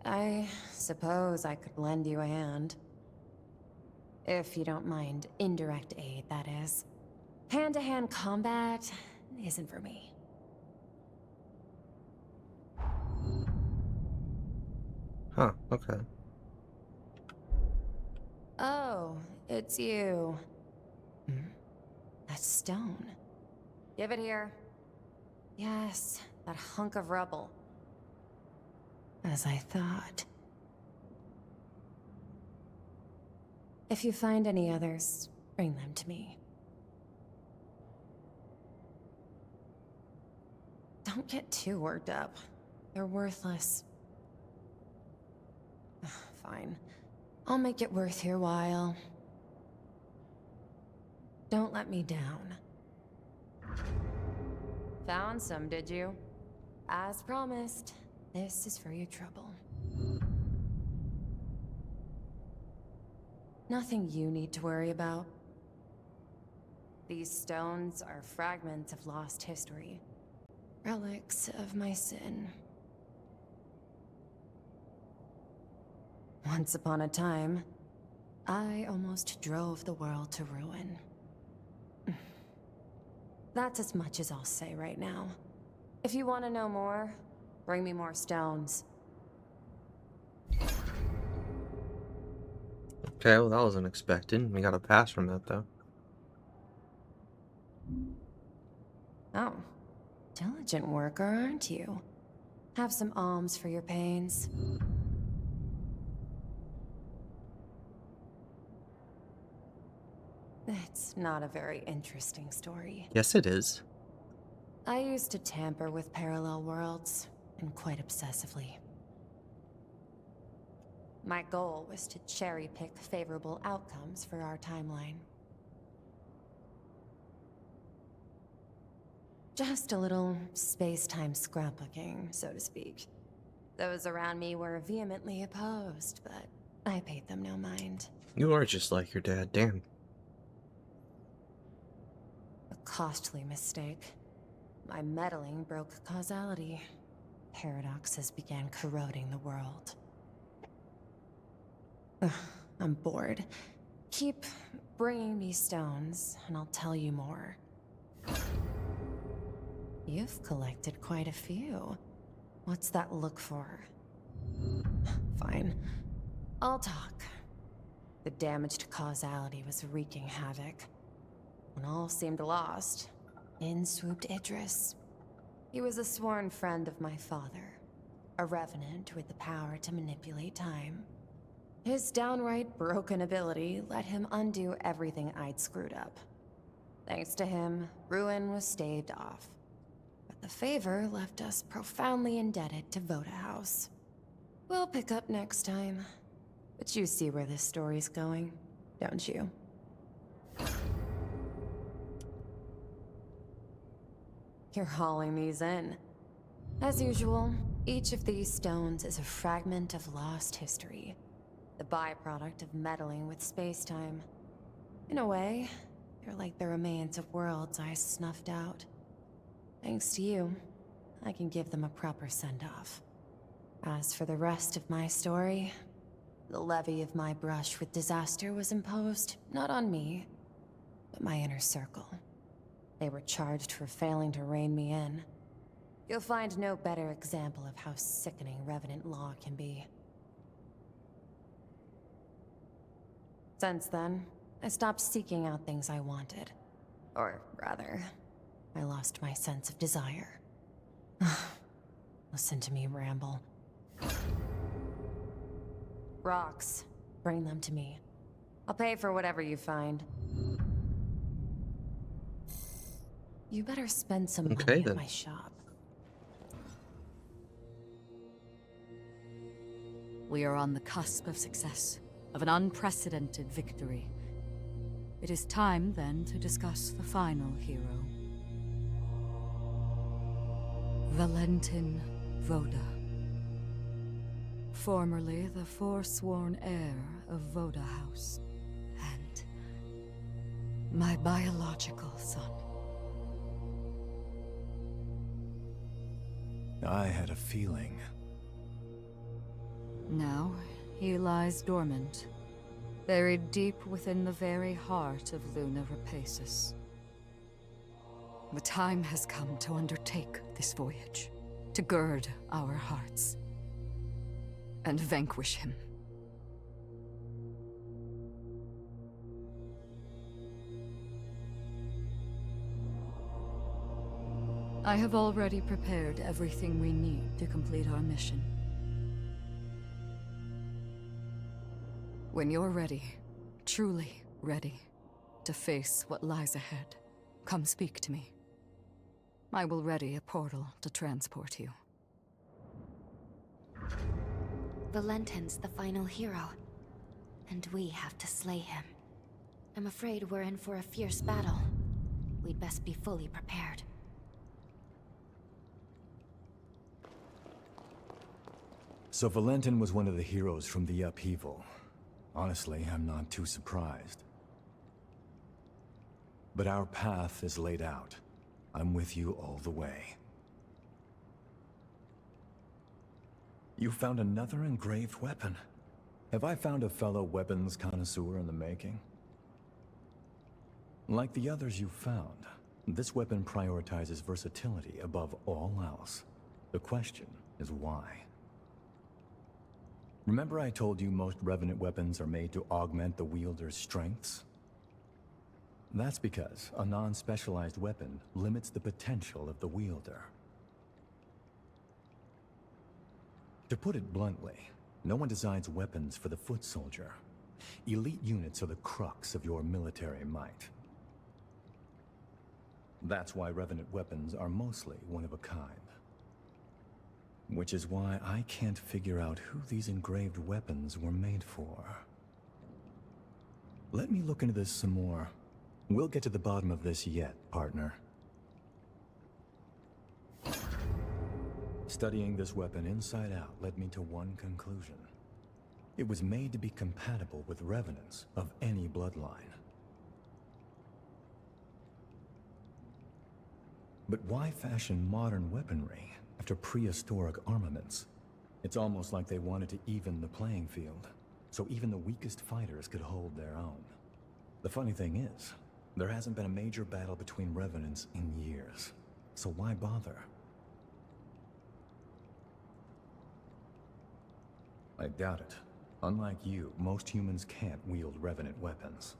I suppose I could lend you a hand. If you don't mind indirect aid, that is. Hand-to-hand combat isn't for me. Huh, okay. Oh, it's you. That stone. Give it here. Yes, that hunk of rubble. As I thought. If you find any others, bring them to me. Don't get too worked up. They're worthless. Fine. I'll make it worth your while. Don't let me down. Found some, did you? As promised, this is for your trouble. Nothing you need to worry about. These stones are fragments of lost history. Relics of my sin. Once upon a time, I almost drove the world to ruin. That's as much as I'll say right now. If you want to know more, bring me more stones. Okay, well that was unexpected. We got a pass from that though. Oh. Diligent worker, aren't you? Have some alms for your pains. It's not a very interesting story. Yes, it is. I used to tamper with parallel worlds, and quite obsessively. My goal was to cherry-pick favorable outcomes for our timeline. Just a little space-time scrapbooking, so to speak. Those around me were vehemently opposed, but I paid them no mind. You are just like your dad, damn. A costly mistake. My meddling broke causality. Paradoxes began corroding the world. Ugh, I'm bored. Keep bringing me stones, and I'll tell you more. You've collected quite a few. What's that look for? Fine. I'll talk. The damage to causality was wreaking havoc. When all seemed lost, in swooped Idris. He was a sworn friend of my father, a revenant with the power to manipulate time. His downright broken ability let him undo everything I'd screwed up. Thanks to him, ruin was staved off. But the favor left us profoundly indebted to Voda House. We'll pick up next time. But you see where this story's going, don't you? You're hauling these in. As usual, each of these stones is a fragment of lost history. The byproduct of meddling with space-time. In a way, they're like the remains of worlds I snuffed out. Thanks to you, I can give them a proper send-off. As for the rest of my story, the levy of my brush with disaster was imposed not on me, but my inner circle. They were charged for failing to rein me in. You'll find no better example of how sickening Revenant law can be. Since then, I stopped seeking out things I wanted. Or rather, I lost my sense of desire. Listen to me ramble. Rocks. Bring them to me. I'll pay for whatever you find. You better spend some money at my shop. We are on the cusp of success, of an unprecedented victory. It is time, then, to discuss the final hero. Valentin Voda. Formerly the forsworn heir of Voda House. And my biological son. I had a feeling. Now, he lies dormant, buried deep within the very heart of Luna Rapaces. The time has come to undertake this voyage, to gird our hearts, and vanquish him. I have already prepared everything we need to complete our mission. When you're ready, truly ready, to face what lies ahead, come speak to me. I will ready a portal to transport you. Valentin's the final hero, and we have to slay him. I'm afraid we're in for a fierce battle. We'd best be fully prepared. So Valentin was one of the heroes from the upheaval. Honestly, I'm not too surprised. But our path is laid out. I'm with you all the way. You found another engraved weapon. Have I found a fellow weapons connoisseur in the making? Like the others you found, this weapon prioritizes versatility above all else. The question is why? Remember I told you most Revenant weapons are made to augment the wielder's strengths? That's because a non-specialized weapon limits the potential of the wielder. To put it bluntly, no one designs weapons for the foot soldier. Elite units are the crux of your military might. That's why Revenant weapons are mostly one of a kind. Which is why I can't figure out who these engraved weapons were made for. Let me look into this some more. We'll get to the bottom of this yet, partner. Studying this weapon inside out led me to one conclusion. It was made to be compatible with Revenants of any bloodline. But why fashion modern weaponry after prehistoric armaments? It's almost like they wanted to even the playing field, so even the weakest fighters could hold their own. The funny thing is, there hasn't been a major battle between Revenants in years, so why bother? I doubt it. Unlike you, most humans can't wield Revenant weapons.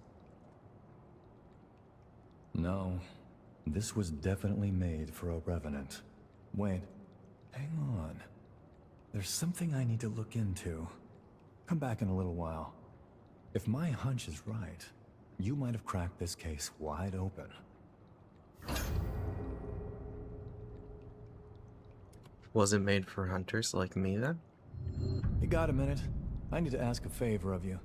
No, this was definitely made for a Revenant. Wait, hang on. There's something I need to look into. Come back in a little while. If my hunch is right, you might have cracked this case wide open. Was it made for hunters like me then? You got a minute? I need to ask a favor of you.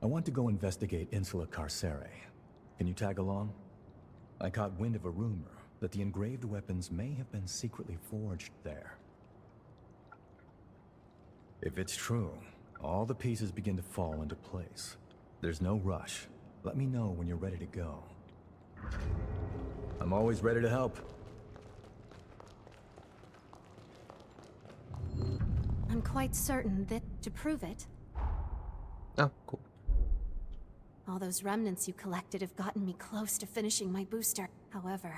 I want to go investigate Insula Carcere. Can you tag along? I caught wind of a rumor that the engraved weapons may have been secretly forged there. If it's true, all the pieces begin to fall into place. There's no rush. Let me know when you're ready to go. I'm always ready to help. I'm quite certain that to prove it, Oh, cool. all those remnants you collected have gotten me close to finishing my booster. However,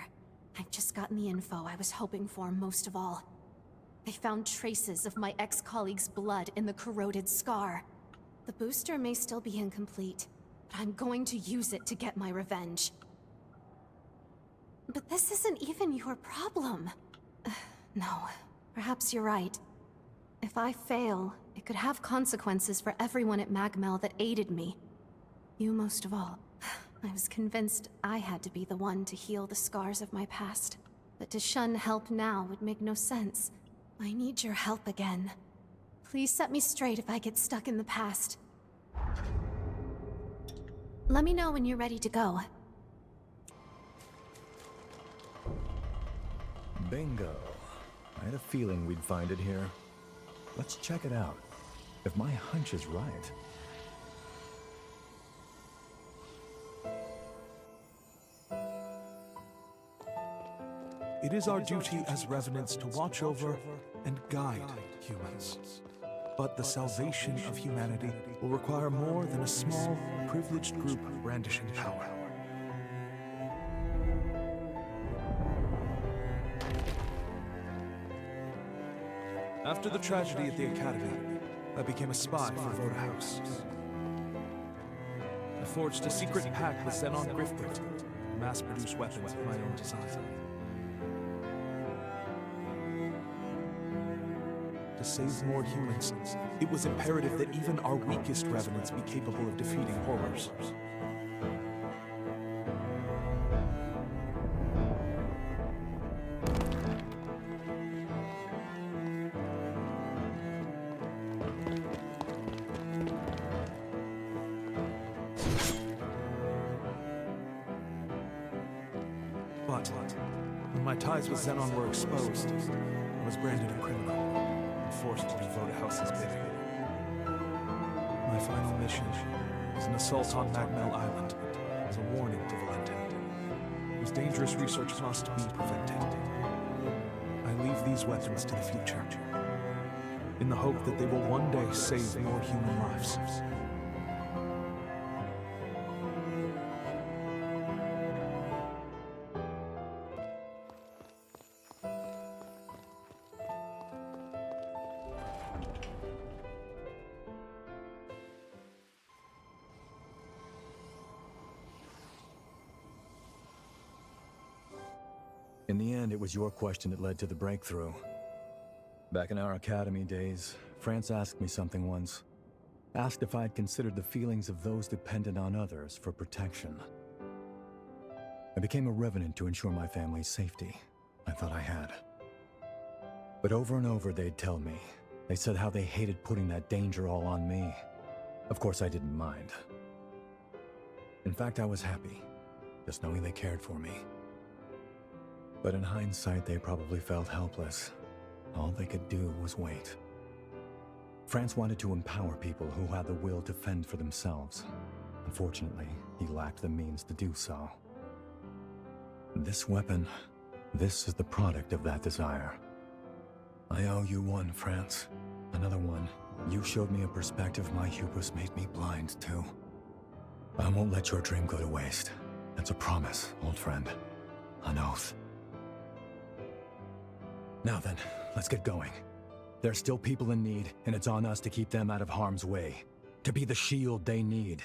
I've just gotten the info I was hoping for most of all. They found traces of my ex-colleague's blood in the corroded scar. The booster may still be incomplete, but I'm going to use it to get my revenge. But this isn't even your problem. No, perhaps you're right. If I fail, it could have consequences for everyone at Magmel that aided me. You most of all. I was convinced I had to be the one to heal the scars of my past. But to shun help now would make no sense. I need your help again. Please set me straight if I get stuck in the past. Let me know when you're ready to go. Bingo. I had a feeling we'd find it here. Let's check it out. If my hunch is right. It is our duty as Revenants to watch over and guide humans. But the salvation of humanity will require more than a small, privileged group brandishing power. After the tragedy at the Academy, I became a spy for Voda House. I forged a secret pact with Xenon Grifter to mass-produce weapons of my own design. to save more humans, it was imperative that even our weakest revenants be capable of defeating horrors. But when my ties with Xenon were exposed, I was branded a criminal and forced to do Vodahouse's bidding. My final mission is an assault on Magmel Island as a warning to Valentin, whose dangerous research must be prevented. I leave these weapons to the future, in the hope that they will one day save more human lives. In the end, it was your question that led to the breakthrough. Back in our academy days, France asked me something once. Asked if I'd considered the feelings of those dependent on others for protection. I became a revenant to ensure my family's safety. I thought I had. But over and over they'd tell me. They said how they hated putting that danger all on me. Of course I didn't mind. In fact, I was happy, just knowing they cared for me. But in hindsight, they probably felt helpless. All they could do was wait. France wanted to empower people who had the will to fend for themselves. Unfortunately, he lacked the means to do so. This weapon, this is the product of that desire. I owe you one, France. Another one. You showed me a perspective my hubris made me blind to. I won't let your dream go to waste. That's a promise, old friend. An oath. Now then, let's get going. There are still people in need, and it's on us to keep them out of harm's way. To be the shield they need.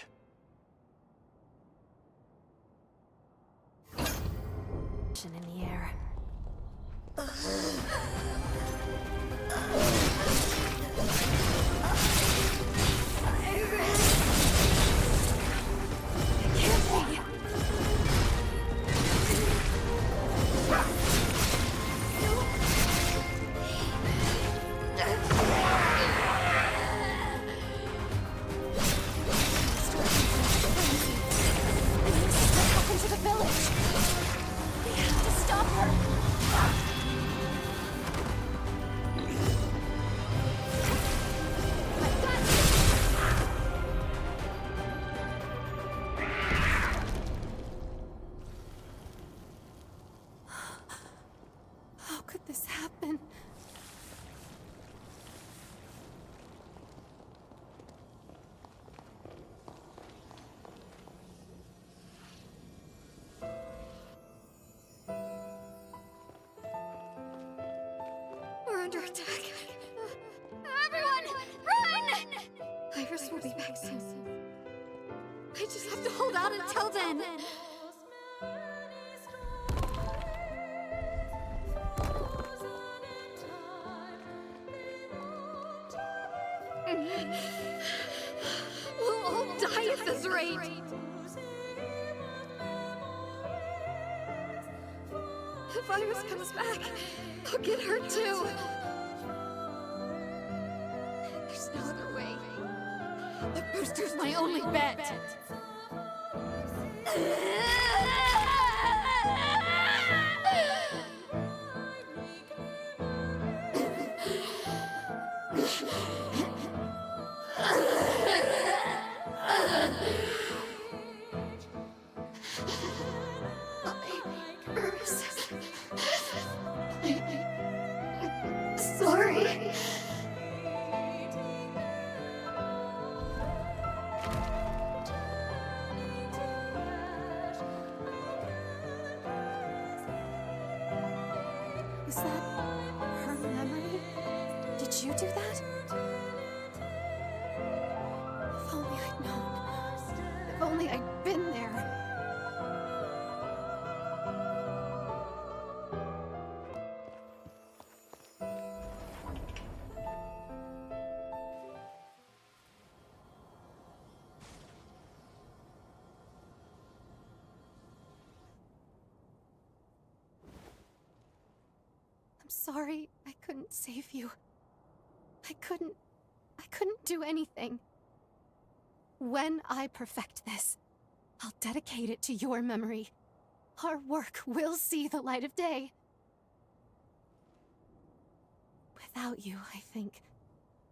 In the air. How could this happen? We're under attack. Everyone, run! Iris will be back soon. I just have to hold out until then. We'll all die at this rate. If Iris comes back, I'll get her too. There's no other way. The booster's my only bet. Sorry. Was that her memory? Did you do that? If only I'd known. If only I'd been there. sorry I couldn't save you. I couldn't do anything. When I perfect this, I'll dedicate it to your memory. Our work will see the light of day. Without you, I think,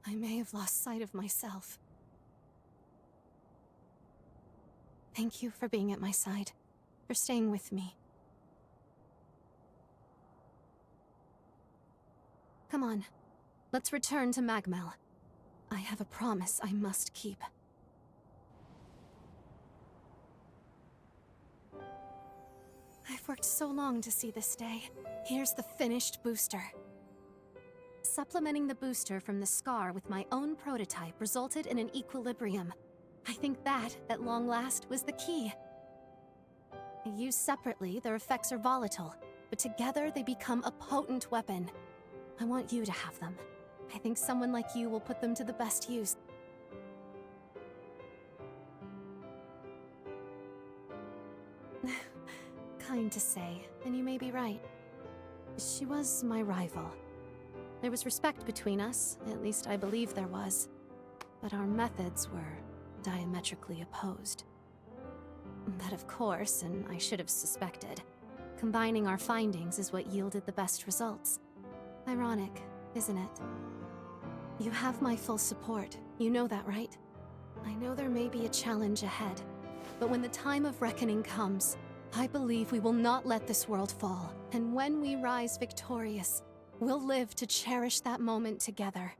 I may have lost sight of myself. Thank you for being at my side, for staying with me. Come on, let's return to Magmel. I have a promise I must keep. I've worked so long to see this day. Here's the finished booster. Supplementing the booster from the Scar with my own prototype resulted in an equilibrium. I think that, at long last, was the key. Used separately, their effects are volatile, but together they become a potent weapon. I want you to have them. I think someone like you will put them to the best use. Kind to say, and you may be right. She was my rival. There was respect between us, at least I believe there was. But our methods were diametrically opposed. But of course, and I should have suspected, combining our findings is what yielded the best results. Ironic, isn't it? You have my full support. You know that, right? I know there may be a challenge ahead, but when the time of reckoning comes, I believe we will not let this world fall. And when we rise victorious, we'll live to cherish that moment together.